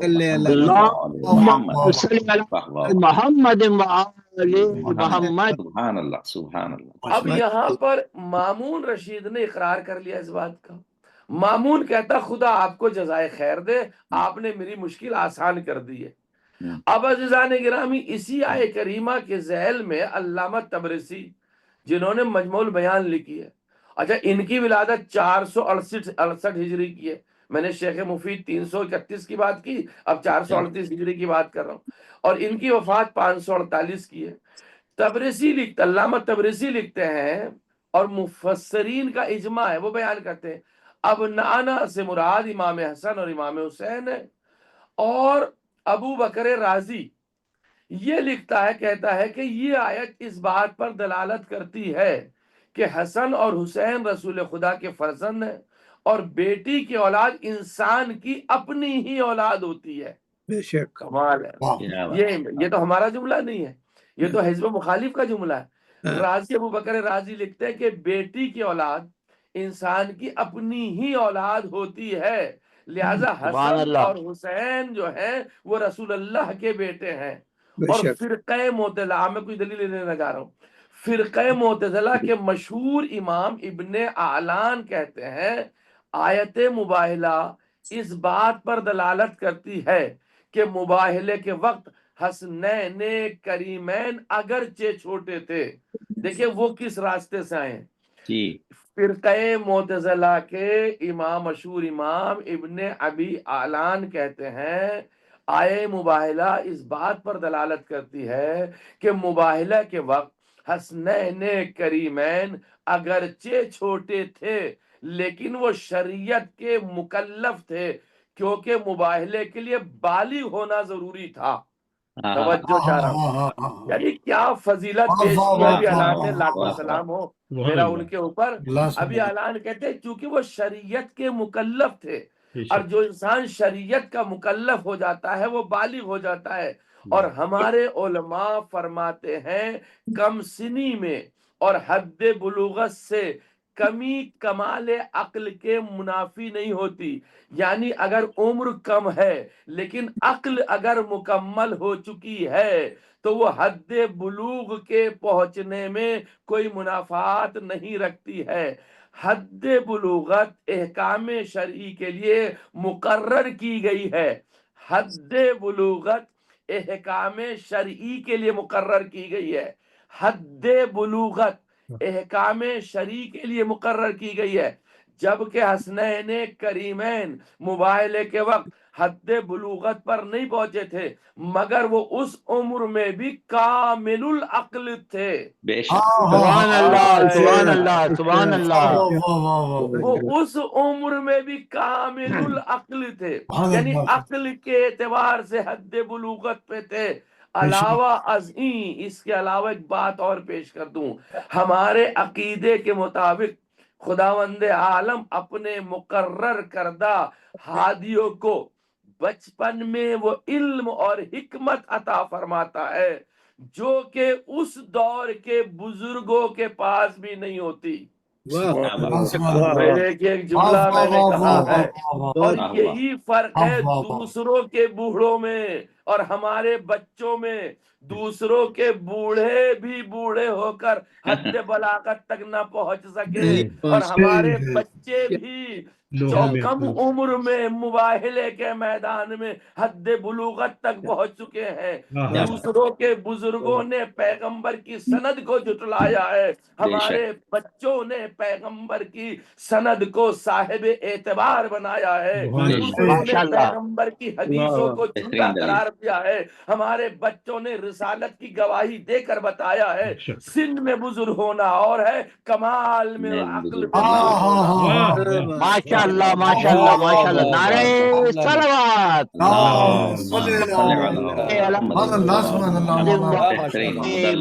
صلی اللہ اللهم صل على محمد وآل محمد۔ سبحان اللہ سبحان اللہ۔ اب یہاں پر مامون رشید نے اقرار کر لیا اس بات کا۔ مامون کہتا خدا آپ کو جزائے خیر دے، آپ نے میری مشکل آسان کر دی ہے۔ اب عزیزان گرامی، اسی آیے کریمہ کے ذیل میں علامہ تبرسی جنہوں نے مجموع البیان لکھی ہے، اچھا ان کی ولادت 468 ہجری کی ہے، میں نے شیخ مفید 331 کی بات کی، اب 438 ہجری کی بات کر رہا ہوں، اور ان کی وفات 548 کی ہے۔ علامہ تبرسی لکھتے ہیں، اور مفسرین کا اجماع ہے، وہ بیان کرتے ہیں اب نانا سے مراد امام حسن اور امام حسین ہے۔ اور ابو بکر رازی یہ لکھتا ہے، کہتا ہے کہ یہ آیت اس بات پر دلالت کرتی ہے کہ حسن اور حسین رسول خدا کے فرزند ہیں، اور بیٹی کی اولاد انسان کی اپنی ہی اولاد ہوتی ہے۔ بے شک کمال ہے، یہ تو ہمارا جملہ نہیں ہے، یہ تو حزب مخالف کا جملہ ہے۔ رازی ابو بکر رازی لکھتے ہیں کہ بیٹی کی اولاد انسان کی اپنی ہی اولاد ہوتی ہے، لہذا سبحان حسن اللہ۔ اور حسین جو ہیں وہ رسول اللہ کے بیٹے ہیں۔ بے اور شک فرقہ معتزلہ میں کوئی دلیل لینے جا رہا ہوں، فرقہ معتزلہ کے مشہور امام ابن اعلان کہتے ہیں آیت مباہلہ اس بات پر دلالت کرتی ہے کہ مباہلے کے وقت حسنین کریمین اگرچہ چھوٹے تھے۔ دیکھیں وہ کس راستے سے آئے ہیں، جی فرقہ معتزلہ کے امام مشہور امام ابن ابی اعلان کہتے ہیں آئے مباہلہ اس بات پر دلالت کرتی ہے کہ مباہلہ کے وقت حسنین کریمین اگرچہ چھوٹے تھے لیکن وہ شریعت کے مکلف تھے، کیونکہ مباہلے کے لیے بالغ ہونا ضروری تھا۔ توجہ چاہ رہا ہوں، یعنی کیا فضیلت پیش کی ابھی اعلان نے، لاکھوں سلام ہو میرا ان کے اوپر۔ ابھی اعلان کہتے ہیں چونکہ وہ شریعت کے مکلف تھے، اور جو انسان شریعت کا مکلف ہو جاتا ہے وہ بالغ ہو جاتا ہے۔ اور ہمارے علماء فرماتے ہیں کم سنی میں اور حد بلوغت سے کمی کمال عقل کے منافی نہیں ہوتی، یعنی اگر عمر کم ہے لیکن عقل اگر مکمل ہو چکی ہے تو وہ حد بلوغ کے پہنچنے میں کوئی منافات نہیں رکھتی ہے۔ حد بلوغت احکام شرعی کے لیے مقرر کی گئی ہے، حد بلوغت احکام شرعی کے لیے مقرر کی گئی ہے، حد بلوغت احکام شرعی کے لیے مقرر کی گئی ہے، جبکہ حسنین کریمین مباہلے کے وقت حد بلوغت پر نہیں پہنچے تھے، مگر وہ اس عمر میں بھی کامل العقل تھے۔ بے شک سبحان اللہ سبحان اللہ سبحان اللہ۔ وہ اس عمر میں بھی کامل العقل تھے، یعنی عقل کے اعتبار سے حد بلوغت پہ تھے۔ علاوہ ازیں اس کے علاوہ ایک بات اور پیش کر دوں، ہمارے عقیدے کے مطابق خداوند عالم اپنے مقرر کردہ ہادیوں کو بچپن میں وہ علم اور حکمت عطا فرماتا ہے جو کہ اس دور کے بزرگوں کے پاس بھی نہیں ہوتی۔ میرے ایک جملہ میں نے کہا ہے، اور یہی فرق ہے دوسروں کے بوڑھوں میں اور ہمارے بچوں میں دوسروں کے بوڑھے بھی بوڑھے ہو کر حد بلاغت تک نہ پہنچ سکے، اور ہمارے بچے بھی کم عمر میں مباہلے کے میدان میں حد بلوغت تک پہنچ چکے ہیں۔ دوسروں کے بزرگوں نے پیغمبر کی سند کو جھٹلایا ہے، ہمارے بچوں نے پیغمبر کی سند کو صاحب اعتبار بنایا ہے، دوسروں نے پیغمبر کی حدیثوں کو جھوٹا قرار دیا ہے، ہمارے بچوں نے رسالت کی گواہی دے کر بتایا ہے سن میں بزرگ ہونا اور ہے، کمال میں عقل میں بزرگ ہونا۔ ماشاء اللہ ماشاء اللہ ماشاء اللہ، نعرہ صلوات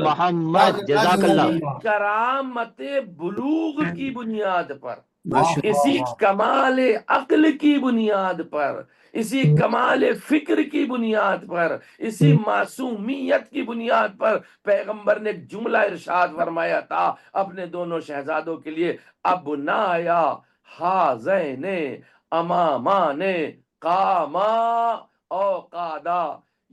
محمد، جزاک اللہ۔ کرامت بلوغ کی بنیاد پر، اسی کمال عقل کی بنیاد پر، اسی کمال فکر کی بنیاد پر، اسی معصومیت کی بنیاد پر پیغمبر نے ایک جملہ ارشاد فرمایا تھا اپنے دونوں شہزادوں کے لیے، ابنایا ہازین امامان قاما او قادا،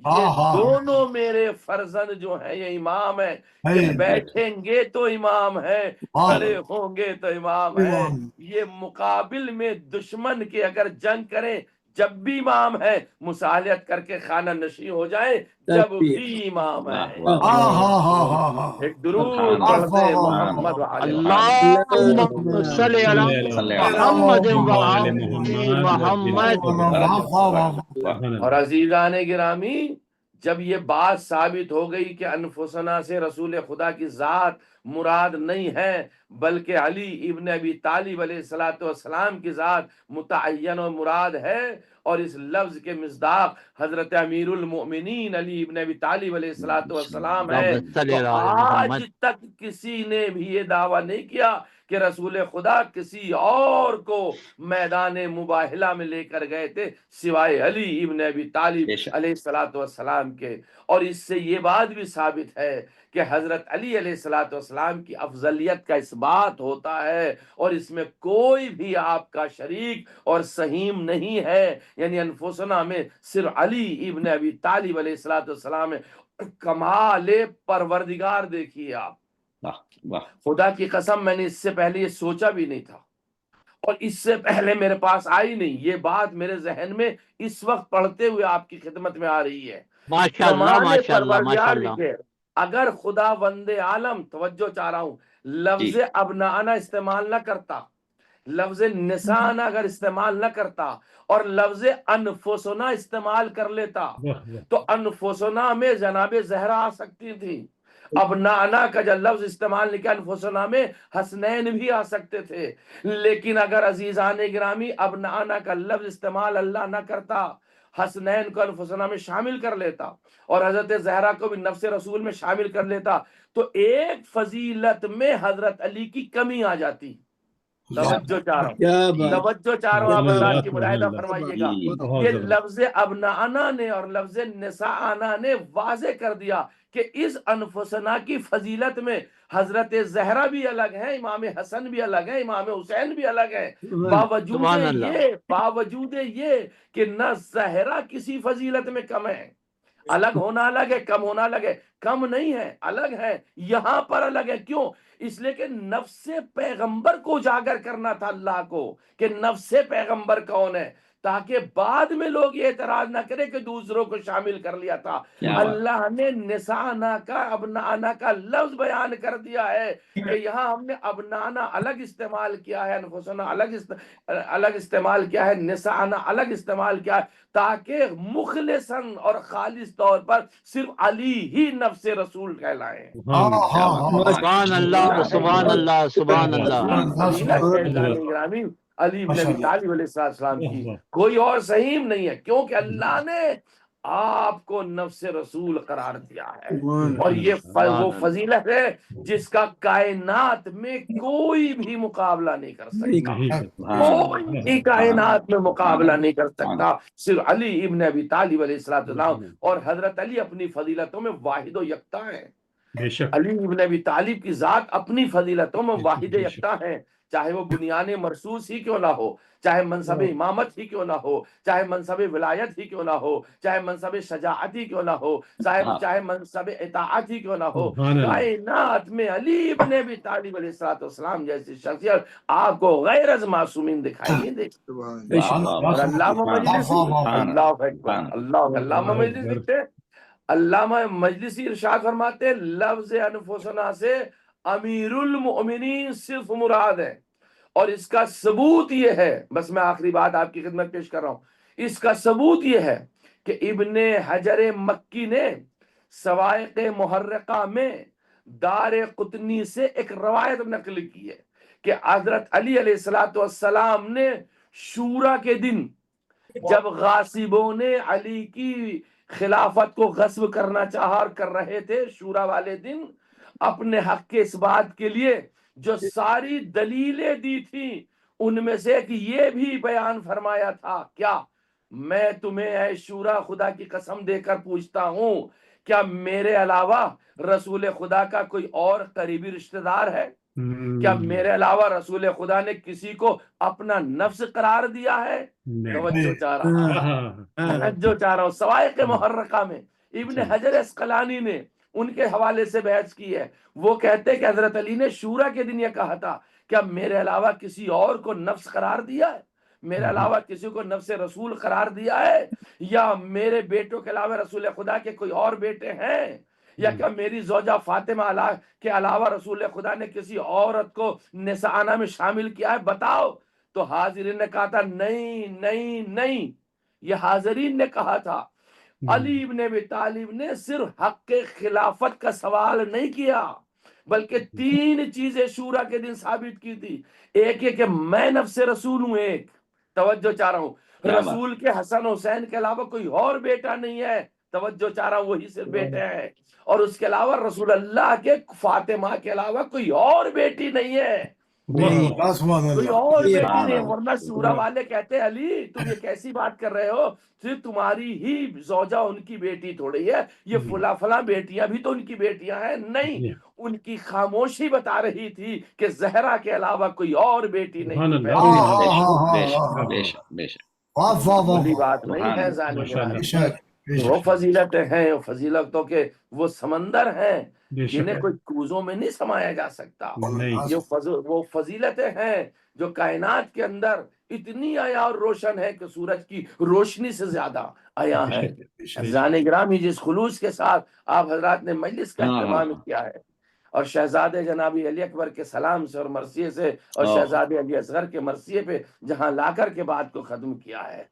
یہ دونوں میرے فرزند جو ہیں یہ امام ہیں، کہ بیٹھیں گے تو امام ہے، کھڑے ہوں گے تو امام ہے۔ یہ مقابل میں دشمن کے اگر جنگ کریں جب بھی امام ہے، مصالحت کر کے خانہ نشین ہو جائیں جب بھی امام ہے۔ ایک درود پڑھتے ہیں محمد وعلی اللہم صلی علی محمد وعلی محمد۔ اور عزیزان گرامی، جب یہ بات ثابت ہو گئی کہ انفسنا سے رسول خدا کی ذات مراد نہیں ہے بلکہ علی ابن ابی طالب علیہ الصلوۃ والسلام کی ذات متعین و مراد ہے، اور اس لفظ کے مصداق حضرت امیر المؤمنین علی ابن ابی طالب علیہ الصلوۃ والسلام ہے، تو آج تک کسی نے بھی یہ دعویٰ نہیں کیا کہ رسول خدا کسی اور کو میدان مباہلہ میں لے کر گئے تھے سوائے علی ابن ابی طالب علیہ الصلوۃ والسلام کے۔ اور اس سے یہ بات بھی ثابت ہے کہ حضرت علی علیہ الصلوۃ والسلام کی افضلیت کا اس بات ہوتا ہے، اور اس میں کوئی بھی آپ کا شریک اور سہیم نہیں ہے، یعنی انفسنا میں صرف علی ابن ابی طالب علیہ الصلوۃ والسلام ہے۔ کمال پروردگار دیکھیے آپ، خدا کی قسم میں نے اس سے پہلے یہ سوچا بھی نہیں تھا، اور اس سے پہلے میرے پاس آئی نہیں، یہ بات میرے ذہن میں اس وقت پڑھتے ہوئے آپ کی خدمت میں آ رہی ہے۔ ماشاءاللہ ماشاءاللہ ماشاءاللہ۔ اگر خدا وند عالم، توجہ چاہ رہا ہوں، لفظ ابنانا استعمال نہ کرتا، لفظ نسانا اگر استعمال نہ کرتا اور لفظ انفسنا استعمال کر لیتا تو انفسنا میں جناب زہرا آ سکتی تھی، ابنانا کا جو لفظ استعمال نہیں کیا انفسنا میں حسنین بھی آ سکتے تھے، لیکن اگر عزیزان گرامی ابنانا کا لفظ استعمال اللہ نہ کرتا، حسنین کو انفسنا میں شامل کر لیتا اور حضرت زہرا کو بھی نفس رسول میں شامل کر لیتا، تو ایک فضیلت میں حضرت علی کی کمی آ جاتی۔ توجہ چاہ رہا ہوں، توجہ چاہ رہا ہوں، آپ اللہ کی ملاحظہ فرمائیے گا کہ لفظ ابنانا نے اور لفظ نساءنا نے واضح کر دیا کہ اس انفسنا کی فضیلت میں حضرت زہرا بھی الگ ہیں، امام حسن بھی الگ ہیں، امام حسین بھی الگ ہیں، باوجود یہ کہ نہ زہرا کسی فضیلت میں کم ہے، الگ ہونا الگ ہے، کم ہونا الگ ہے، کم نہیں ہے، الگ ہے، یہاں پر الگ ہے۔ کیوں؟ اس لیے کہ نفس پیغمبر کو اجاگر کرنا تھا اللہ کو کہ نفس پیغمبر کون ہے، تاکہ بعد میں لوگ یہ اعتراض نہ کرے کہ دوسروں کو شامل کر لیا تھا۔ اللہ نے نسانا کا ابنانا کا لفظ بیان کر دیا ہے کہ یہاں ہم نے ابنانا الگ استعمال کیا ہے، انفسنا الگ استعمال کیا ہے، نسانا الگ استعمال کیا ہے، تاکہ مخلصاً اور خالص طور پر صرف علی ہی نفس رسول کہلائیں۔ سبحان اللہ سبحان اللہ سبحان اللہ۔ علی بن ابی طالب علیہ السلام کی کوئی اور سہیم نہیں ہے، کیونکہ اللہ نے آپ کو نفس رسول قرار دیا ہے، اور یہ وہ فضیلت ہے جس کا کائنات میں کوئی بھی مقابلہ نہیں کر سکتا، کوئی بھی کائنات میں مقابلہ نہیں کر سکتا، صرف علی ابن ابی طالب علیہ السلام۔ اور حضرت علی اپنی فضیلتوں میں واحد و یکتا ہے، علی ابن ابی طالب کی ذات اپنی فضیلتوں میں واحد یکتا ہے، چاہے وہ بنیان مرصوص ہی کیوں نہ ہو، چاہے منصب امامت ہی کیوں نہ ہو، چاہے منصب ولایت ہی کیوں نہ ہو، چاہے منصب شجاعت ہی کیوں نہ ہو، چاہے منصب اطاعت ہی کیوں نہ ہو، سبحان اللہ. کائنات میں علی ابن ابی طالب علیہ الصلوۃ والسلام جیسی شخصیت آپ کو غیر از معصومین دکھائی نہیں دے سکتی۔ واہ واہ اور واہ علامہ سبحان مجلسی، سبحان اللہ اکبر، سبحان علامہ مجلسی لکھتے ہیں، علامہ مجلسی ارشاد فرماتے ہیں لفظ انفسنا سے امیر المؤمنین صرف مراد ہے، اور اس کا ثبوت یہ ہے، بس میں آخری بات آپ کی خدمت پیش کر رہا ہوں، اس کا ثبوت یہ ہے کہ ابن حجر مکی نے سوائق محرقہ میں دار قطنی سے ایک روایت نقل کی ہے کہ حضرت علی علیہ الصلوۃ والسلام نے شورا کے دن جب غاصبوں نے علی کی خلافت کو غصب کرنا چاہا اور کر رہے تھے، شورا والے دن اپنے حق کے اس بات کے لیے جو ساری دلیلیں دی تھیں ان میں سے کہ یہ بھی بیان فرمایا تھا، کیا میں تمہیں اے شورا خدا کی قسم دے کر پوچھتا ہوں کیا میرے علاوہ رسول خدا کا کوئی اور قریبی رشتہ دار ہے؟ کیا میرے علاوہ رسول خدا نے کسی کو اپنا نفس قرار دیا ہے؟ توجہ چاہ رہا ہوں سوائق محرقہ میں ابن حجر اسقلانی نے ان کے حوالے سے بحث کی ہے، وہ کہتے کہ حضرت علی نے شورا کے دن یہ کہا تھا کیا میرے علاوہ کسی اور کو نفس قرار دیا ہے، میرے علاوہ کسی کو نفس رسول قرار دیا ہے، یا میرے بیٹوں کے علاوہ رسول خدا کے کوئی اور بیٹے ہیں، یا کیا میری زوجہ فاطمہ کے علاوہ رسول خدا نے کسی عورت کو نساء میں شامل کیا ہے، بتاؤ؟ تو حاضرین نے کہا تھا نہیں نہیں نہیں، یہ حاضرین نے کہا تھا، علی ابن ابی طالب نے صرف حق خلافت کا سوال نہیں کیا بلکہ تین چیزیں شورا کے دن ثابت کی تھی، ایک یہ کہ میں نفس رسول ہوں، ایک توجہ چاہ رہا ہوں رسول کے حسن حسین کے علاوہ کوئی اور بیٹا نہیں ہے، توجہ چاہ رہا ہوں وہی صرف بیٹے ہیں، اور اس کے علاوہ رسول اللہ کے فاطمہ کے علاوہ کوئی اور بیٹی نہیں ہے، کوئی اور بیٹی نہیں، ورنہ شورا والے کہتے ہیں علی تم یہ کیسی بات کر رہے ہو، صرف تمہاری ہی زوجہ ان کی بیٹی تھوڑی ہے، یہ فلاں فلاں بیٹیاں بھی تو ان کی بیٹیاں ہیں، نہیں، ان کی خاموشی بتا رہی تھی کہ زہرا کے علاوہ کوئی اور بیٹی نہیں تھی۔ بے شک بے شک بڑی بات نہیں ہے ذانی گرامی، وہ فضیلتیں ہیں، وہ فضیلتوں کے وہ سمندر ہیں جنہیں کوئی کوزوں میں نہیں سمایا جا سکتا، وہ فضیلتیں ہیں جو کائنات کے اندر اتنی عیا اور روشن ہے کہ سورج کی روشنی سے زیادہ عیا ہے۔ ذانی گرامی جس خلوص کے ساتھ آپ حضرات نے مجلس کا اہتمام کیا ہے، اور شہزادے جنابی علی اکبر کے سلام سے اور مرثیے سے، اور شہزادے علی اصغر کے مرثیے پہ جہاں لا کر کے بات کو ختم کیا ہے،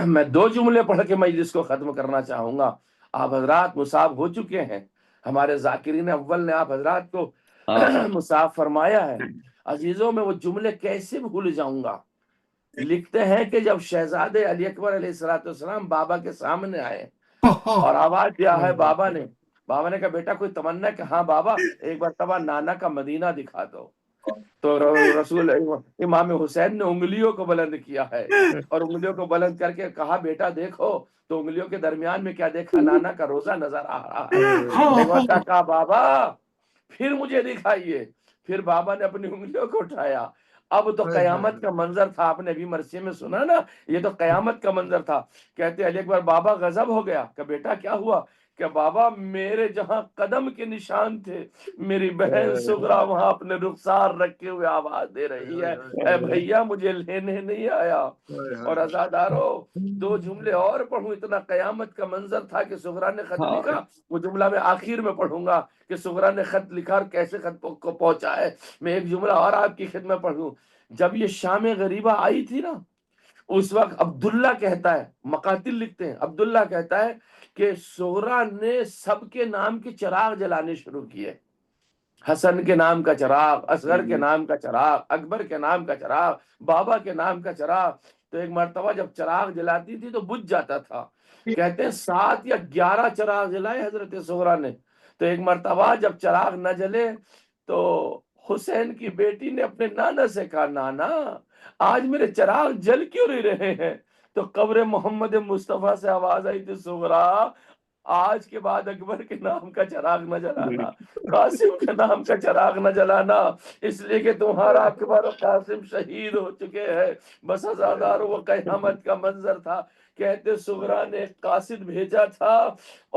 میں دو جملے پڑھ کے مجلس کو ختم کرنا چاہوں گا۔ آپ حضرات مصاب ہو چکے ہیں، ہمارے ذاکرین اول نے آپ حضرات کو مصاب فرمایا ہے، عزیزوں میں وہ جملے کیسے بھول جاؤں گا۔ لکھتے ہیں کہ جب شہزادے علی اکبر علیہ السلام بابا کے سامنے آئے اور آواز دیا ہے بابا نے کہا بیٹا کوئی تمنا ہے کہ ہاں بابا ایک مرتبہ نانا کا مدینہ دکھا دو، تو رسول امام حسین نے انگلیوں کو بلند کیا ہے اور انگلیوں کو بلند کر کے کہا بیٹا دیکھو، تو انگلیوں کے درمیان میں کیا دیکھا؟ نانا کا روزہ نظر آ رہا ہے۔ ایک وقت کہا بابا پھر مجھے دکھائیے، پھر بابا نے اپنی انگلیوں کو اٹھایا، اب تو قیامت کا منظر تھا، آپ نے بھی مرثیے میں سنا نا، یہ تو قیامت کا منظر تھا۔ کہتے علی اکبر بابا غضب ہو گیا کہ بیٹا کیا ہوا؟ کہ بابا میرے جہاں قدم کے نشان تھے میری بہن سغرا وہاں اپنے رخسار رکھے ہوئے آواز دے رہی ہے اے بھیا مجھے لینے نہیں آیا۔ اور عزادارو دو جملے اور پڑھوں، اتنا قیامت کا منظر تھا کہ سغرا نے خط لکھا، وہ جملہ میں آخر میں پڑھوں گا کہ سغرا نے خط لکھا اور کیسے خط کو پہنچا ہے۔ میں ایک جملہ اور آپ کی خدمت پڑھوں، جب یہ شام غریبہ آئی تھی نا، اس وقت عبداللہ کہتا ہے، مقاتل لکھتے ہیں، عبداللہ کہتا ہے کہ سغرا نے سب کے نام کے چراغ جلانے شروع کیے، حسن کے نام کا چراغ، اصغر کے نام کا چراغ، اکبر کے نام کا چراغ، بابا کے نام کا چراغ، تو ایک مرتبہ جب چراغ جلاتی تھی تو بجھ جاتا تھا، کہتے ہیں 7 یا 11 چراغ جلائے حضرت سغرا نے، تو ایک مرتبہ جب چراغ نہ جلے تو حسین کی بیٹی نے اپنے نانا سے کہا نانا آج میرے چراغ جل کیوں نہیں رہے ہیں؟ تو قبر محمد مصطفیٰ سے آواز آئی تھی سغرا آج کے بعد اکبر کے نام کا چراغ نہ جلانا، قاسم کے نام کا چراغ نہ جلانا، اس لیے کہ تمہارا اکبر اور قاسم شہید ہو چکے ہیں۔ بس عزادارو، وہ قیامت کا منظر تھا۔ کہتے سغرا نے ایک قاصد بھیجا تھا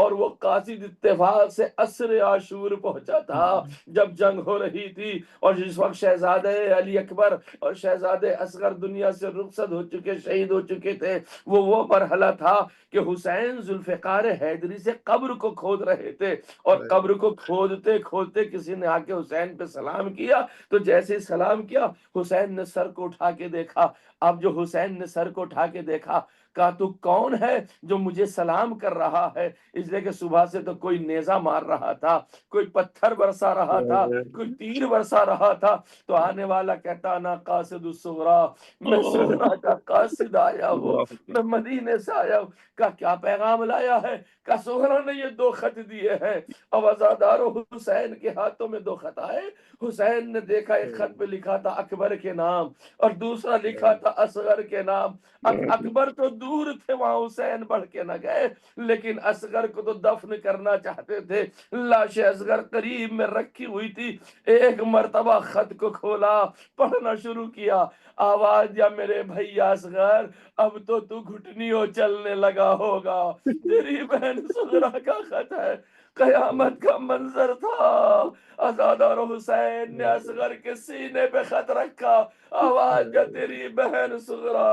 اور وہ قاصد اتفاق سے عصر عاشور پہنچا تھا جب جنگ ہو رہی تھی، اور جس وقت شہزادے علی اکبر اور شہزادے اصغر دنیا سے رخصت ہو چکے، شہید ہو چکے تھے۔ وہ مرحلہ تھا کہ حسین ذوالفقار حیدری سے قبر کو کھود رہے تھے، اور قبر کو کھودتے کھودتے کسی نے آ کے حسین پہ سلام کیا، تو جیسے ہی سلام کیا حسین نے سر کو اٹھا کے دیکھا۔ اب جو حسین نے سر کو اٹھا کے دیکھا، کہا تو کون ہے جو مجھے سلام کر رہا ہے؟ اس لیے کہ صبح سے تو کوئی نیزہ مار رہا تھا، کوئی پتھر برسا رہا تھا، کوئی تیر برسا رہا تھا۔ تو آنے والا کہتا نا قاصد الصغرا، میں صغرا کا قاصد آیا ہوں، میں مدینے سے آیا ہوں۔ کہا کیا پیغام لایا ہے؟ کہا صغرا نے یہ 2 خط دیے ہیں۔ اب عزادارو، حسین کے ہاتھوں میں 2 خط آئے۔ حسین نے دیکھا ایک خط پہ لکھا تھا اکبر کے نام اور دوسرا لکھا تھا اصغر کے نام۔ اکبر تو دور تھے، وہاں حسین بڑھ کے نہ گئے، لیکن اصغر کو تو دفن کرنا چاہتے تھے۔ لاش اصغر قریب میں رکھی ہوئی تھی۔ ایک مرتبہ خط کو کھولا، پڑھنا شروع کیا، آواز یا میرے بھائی اصغر، اب تو تو گھٹنیوں چلنے لگا ہوگا، تیری بہن صغرا کا خط ہے۔ قیامت کا منظر تھا۔ آزادار حسین نے اصغر کے سینے پہ خط رکھا، آواز کا تیری بہن صغرا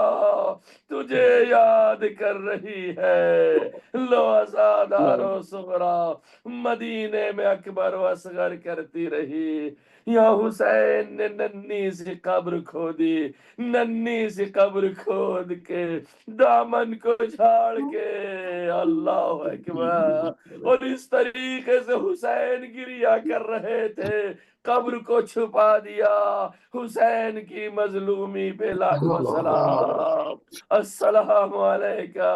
تجھے یاد کر رہی ہے۔ لو آزادار صغرا مدینے میں اکبر و اصغر کرتی رہی۔ یا حسین نے ننھی سی قبر کھودی، ننھی سی قبر کھود کے دامن کو جھاڑ کے، اللہ اکبر، اور اس طریقے سے حسین گریا کر رہے تھے، قبر کو چھپا دیا۔ حسین کی مظلومی پہ لاکھوں سلام۔ السلام علیکہ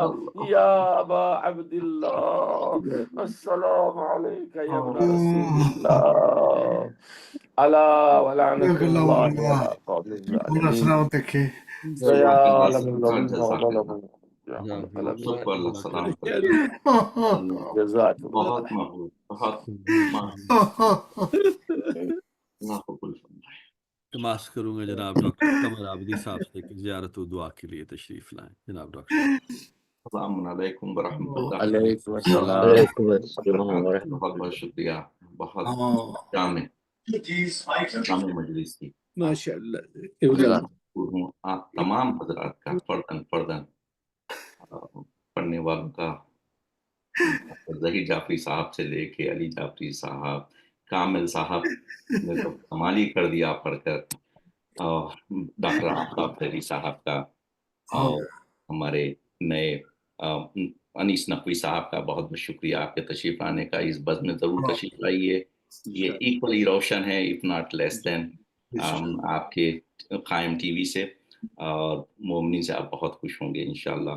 یا ابا عبداللہ، السلام علیکہ یا ابن رسول اللہ، علا ولعنت اللہ علی قوم پورا الظالمین، سلام تکے یا عالم النبی محمد سلام جزاک اللہ۔ بہت محبوب، بہت اللہ قبول فرمائے۔ تماس کروں گا جناب ڈاکٹر قمر عابدی صاحب سے کہ زیارت و دعا کے لیے تشریف لائیں۔ جناب ڈاکٹر صاحب۔ السلام علیکم ورحمۃ اللہ۔ علیکم السلام۔ علیکم السلام ورحمۃ بہت بہت شکریہ، بہت جامع مجلس کی۔ ماشاء اللہ، ہوں آپ تمام حضرات کا فردن پڑھنے والوں کا، ظہیر جعفری صاحب سے لے کے علی جعفری صاحب، کامل صاحب نے تو کمال ہی کر دیا پڑھ کر، اور ڈاکٹر آفتاب تحری صاحب کا، اور ہمارے نئے انیس نقوی صاحب کا بہت بہت شکریہ آپ کے تشریف لانے کا۔ اس بزم میں ضرور تشریف لائیے، یہ ایکولی روشن ہے اف ناٹ لیس دین آپ کے قائم ٹی وی سے، اور مومنین سے آپ بہت خوش ہوں گے انشاءاللہ۔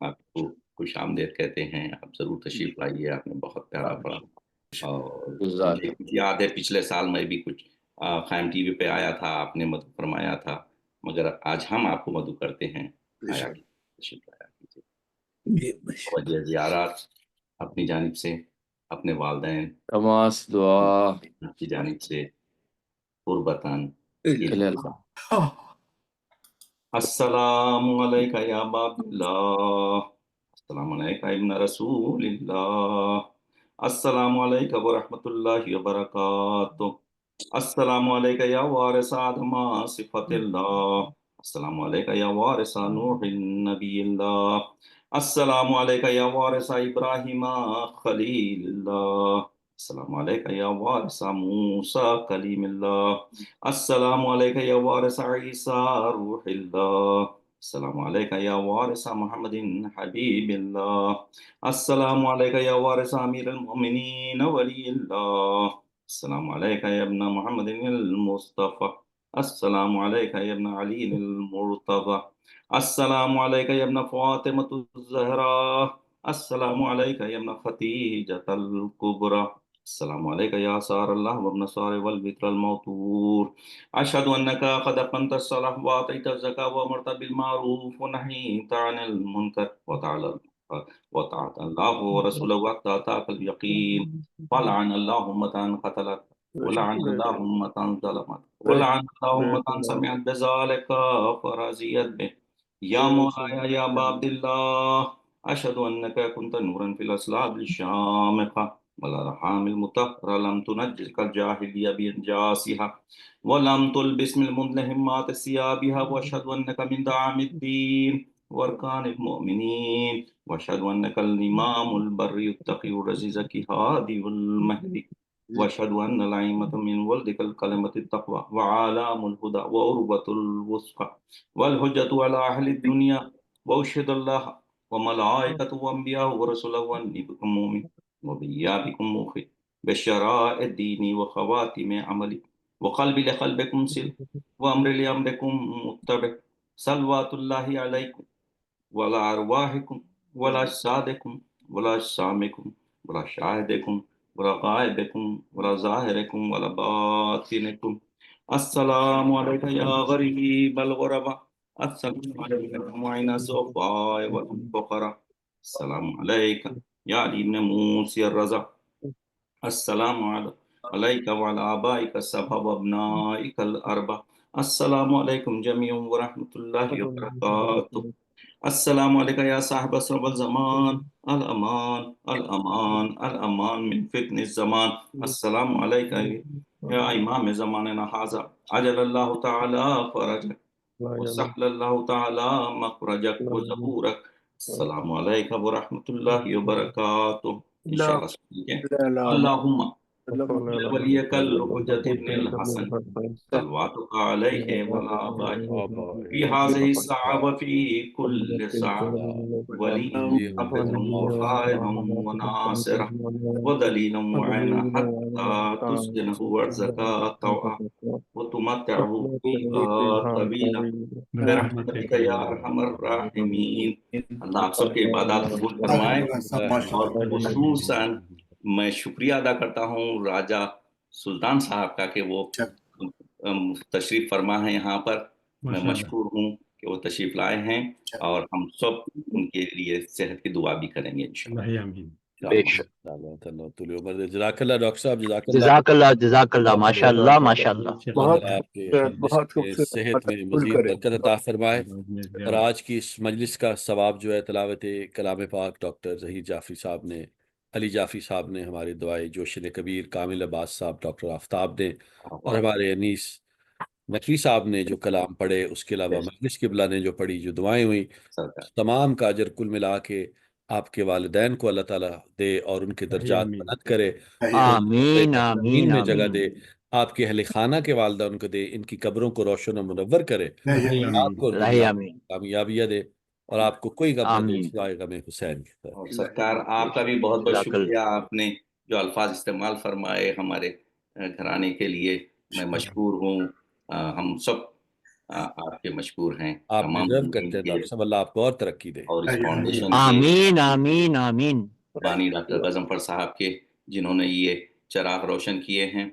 آپ کو خوش آمدید کہتے ہیں، آپ ضرور تشریف لائیے، آپ نے بہت پیارا پڑھا۔ اور مجھے یاد ہے پچھلے سال میں بھی کچھ قائم ٹی وی پہ آیا تھا، آپ نے مدعو فرمایا تھا، مگر آج ہم آپ کو مدعو کرتے ہیں، آیا تشریف لایا کیجیے۔ وجہ زیارات اپنی جانب سے، اپنے والدین تماس دعا کی جانب سے قربتاً السلام علیکہ یا باب اللہ، السلام علیکہ ابن رسول اللہ، السلام علیکہ ورحمۃ اللہ وبرکاتہ، السلام علیکہ یا وارث آدم صفت اللہ، السلام علیکہ یا وارث نوح نبی اللہ، السلام علیکہ یا وارث ابراہیم خلیل اللہ، السلام علیکہ یا وارث موسیٰ کلیم اللہ، السلام علیکہ یا وارث عیسیٰ روح اللہ، السلام علیکہ یا وارث محمد حبیب اللہ، السلام علیکہ یا وارث امیر المؤمنین ولی اللہ، السلام علیکہ یا ابن محمد المصطفى، السلام علیکہ یا ابن علی المرتضى، السلام علیکہ یا ابن فاطمة الزہراء، السلام علیکہ یا ابن خدیجة الکبریٰ، السلام علیکہ یا سار اللہ وابن سار والبتر الموتور، اشہد انکا قد اقمت الصلاۃ وآتیت الزکاۃ وامرت بالمعروف ونہیت عن المنکر وتعالى وطاعت اللہ ورسولہ حتی أتاك اليقین ولعن اللہ من قتلك ولعن اللہ من ظلمك ولعن اللہ من سمعت بذلك فرضيت به یا مولاي یا ابا عبد الله أشهد أنك كنت نورا في الأصلاب الشامخة والأرحام المطهرة لم تنجسك الجاهلية بإنجاسها ولم تلبس من المدلهمات ثيابها وأشهد أنك من دعام الدين وأركان المؤمنين وأشهد أنك الإمام البر التقي الرزيز هادي والمهدي وأشهد أن الأئمة من ولدك الكلمة التقوى وعلام الهدى وعروة الوثقى والحجة على أهل الدنيا وأشهد الله وملائكته وأنبياءه ورسله وأني بكم مؤمن وبيابكم موقن بشرائع الدين وخواتم عملي وقلبي لقلبكم سل وأمري لأمركم متبع صلوات الله عليكم ولا أرواحكم ولا أجسادكم ولا أجسامكم ولا شاهدكم ولا غائبكم ولا ظاهركم ولا باطنكم السلام عليك يا غريب الغرباء السلام عليك يا معين الصفاء والفقراء السلام عليك يا علي بن موسى الرضا السلام عليك وعلى آبائك السبع وأبنائك الأربع السلام عليكم جميعا ورحمة الله وبركاته السلام عليك يا صاحب أسرب الزمان الأمان الأمان الأمان من فتن الزمان السلام عليك يا إمام زماننا هذا عجل الله تعالى فرجك وسهل الله تعالى مخرجك وزبورك السلام عليك ورحمة الله وبركاته إن شاء الله اللهم وليك الحجة ابن الحسن صلواتك عليه وعلى آبائه في هذه الساعة وفي كل ساعة ولي حفظ وخائر وناصر ودليل معين حتى تسجنه أرزك طوعا وتمتعه فيها طويلا برحمتك يا أرحم الراحمين اللہ آپ سب کی عبادات قبول فرمائے اور خصوصاً میں شکریہ ادا کرتا ہوں راجہ سلطان صاحب کا کہ وہ تشریف فرما ہے یہاں پر میں مشکور ہوں کہ وہ تشریف لائے ہیں اور ہم سب ان کے لیے صحت کی دعا بھی کریں گے انشاءاللہ بے شک جزاک اللہ ڈاکٹر صاحب جزاک اللہ ماشاء اللہ ماشاء اللہ آپ کے صحت میں مزید برکت عطا فرمائے اور آج کی اس مجلس کا ثواب جو ہے تلاوت کلام پاک ڈاکٹر ظہیر جعفری صاحب نے علی جعفری صاحب نے ہمارے دعائے جوشن کبیر کامل عباس صاحب ڈاکٹر آفتاب نے اور ہمارے انیس نقوی صاحب نے جو کلام پڑھے اس کے علاوہ مجلس قبلہ نے جو پڑھی جو دعائیں ہوئیں تمام کا اجر کل ملا کے آپ کے والدین کو اللہ تعالیٰ دے اور ان کے درجات بلند کرے آمین آمین میں جگہ دے آپ کے اہل خانہ کے والدین کو دے ان کی قبروں کو روشن و منور کرے آپ کو کامیابیاں دے اور آپ کو کوئی غم نہ دے سوائے غم حسین کی سرکار آپ کا بھی بہت بہت شکریہ آپ نے جو الفاظ استعمال فرمائے ہمارے گھرانے کے لیے میں مشکور ہوں ہم سب آپ کے مشکور ہیں آپ ڈیزرو کرتے ہیں ڈاکٹر صاحب اللہ آپ کو اور ترقی دے اور اس فاؤنڈیشن آمین آمین آمین بانی ڈاکٹر غضنفر صاحب کے جنہوں نے یہ چراغ روشن کیے ہیں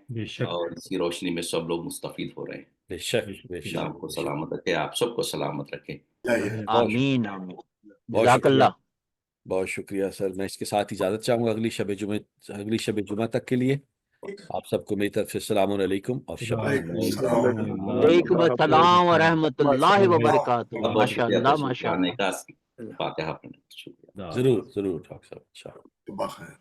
اور اس کی روشنی میں سب لوگ مستفید ہو رہے ہیں بے شک آپ کو سلامت رکھے آپ سب کو سلامت رکھے آمین آمین جزاک اللہ بہت شکریہ سر میں اس کے ساتھ اجازت چاہوں گا اگلی شب جمعہ تک کے لیے آپ سب کو میری طرف سے السلام علیکم اور وعلیکم السلام ورحمۃ اللہ وبرکاتہ ماشاء اللہ ماشاء اللہ فاتحہ ضرور ڈاکٹر صاحب بخیر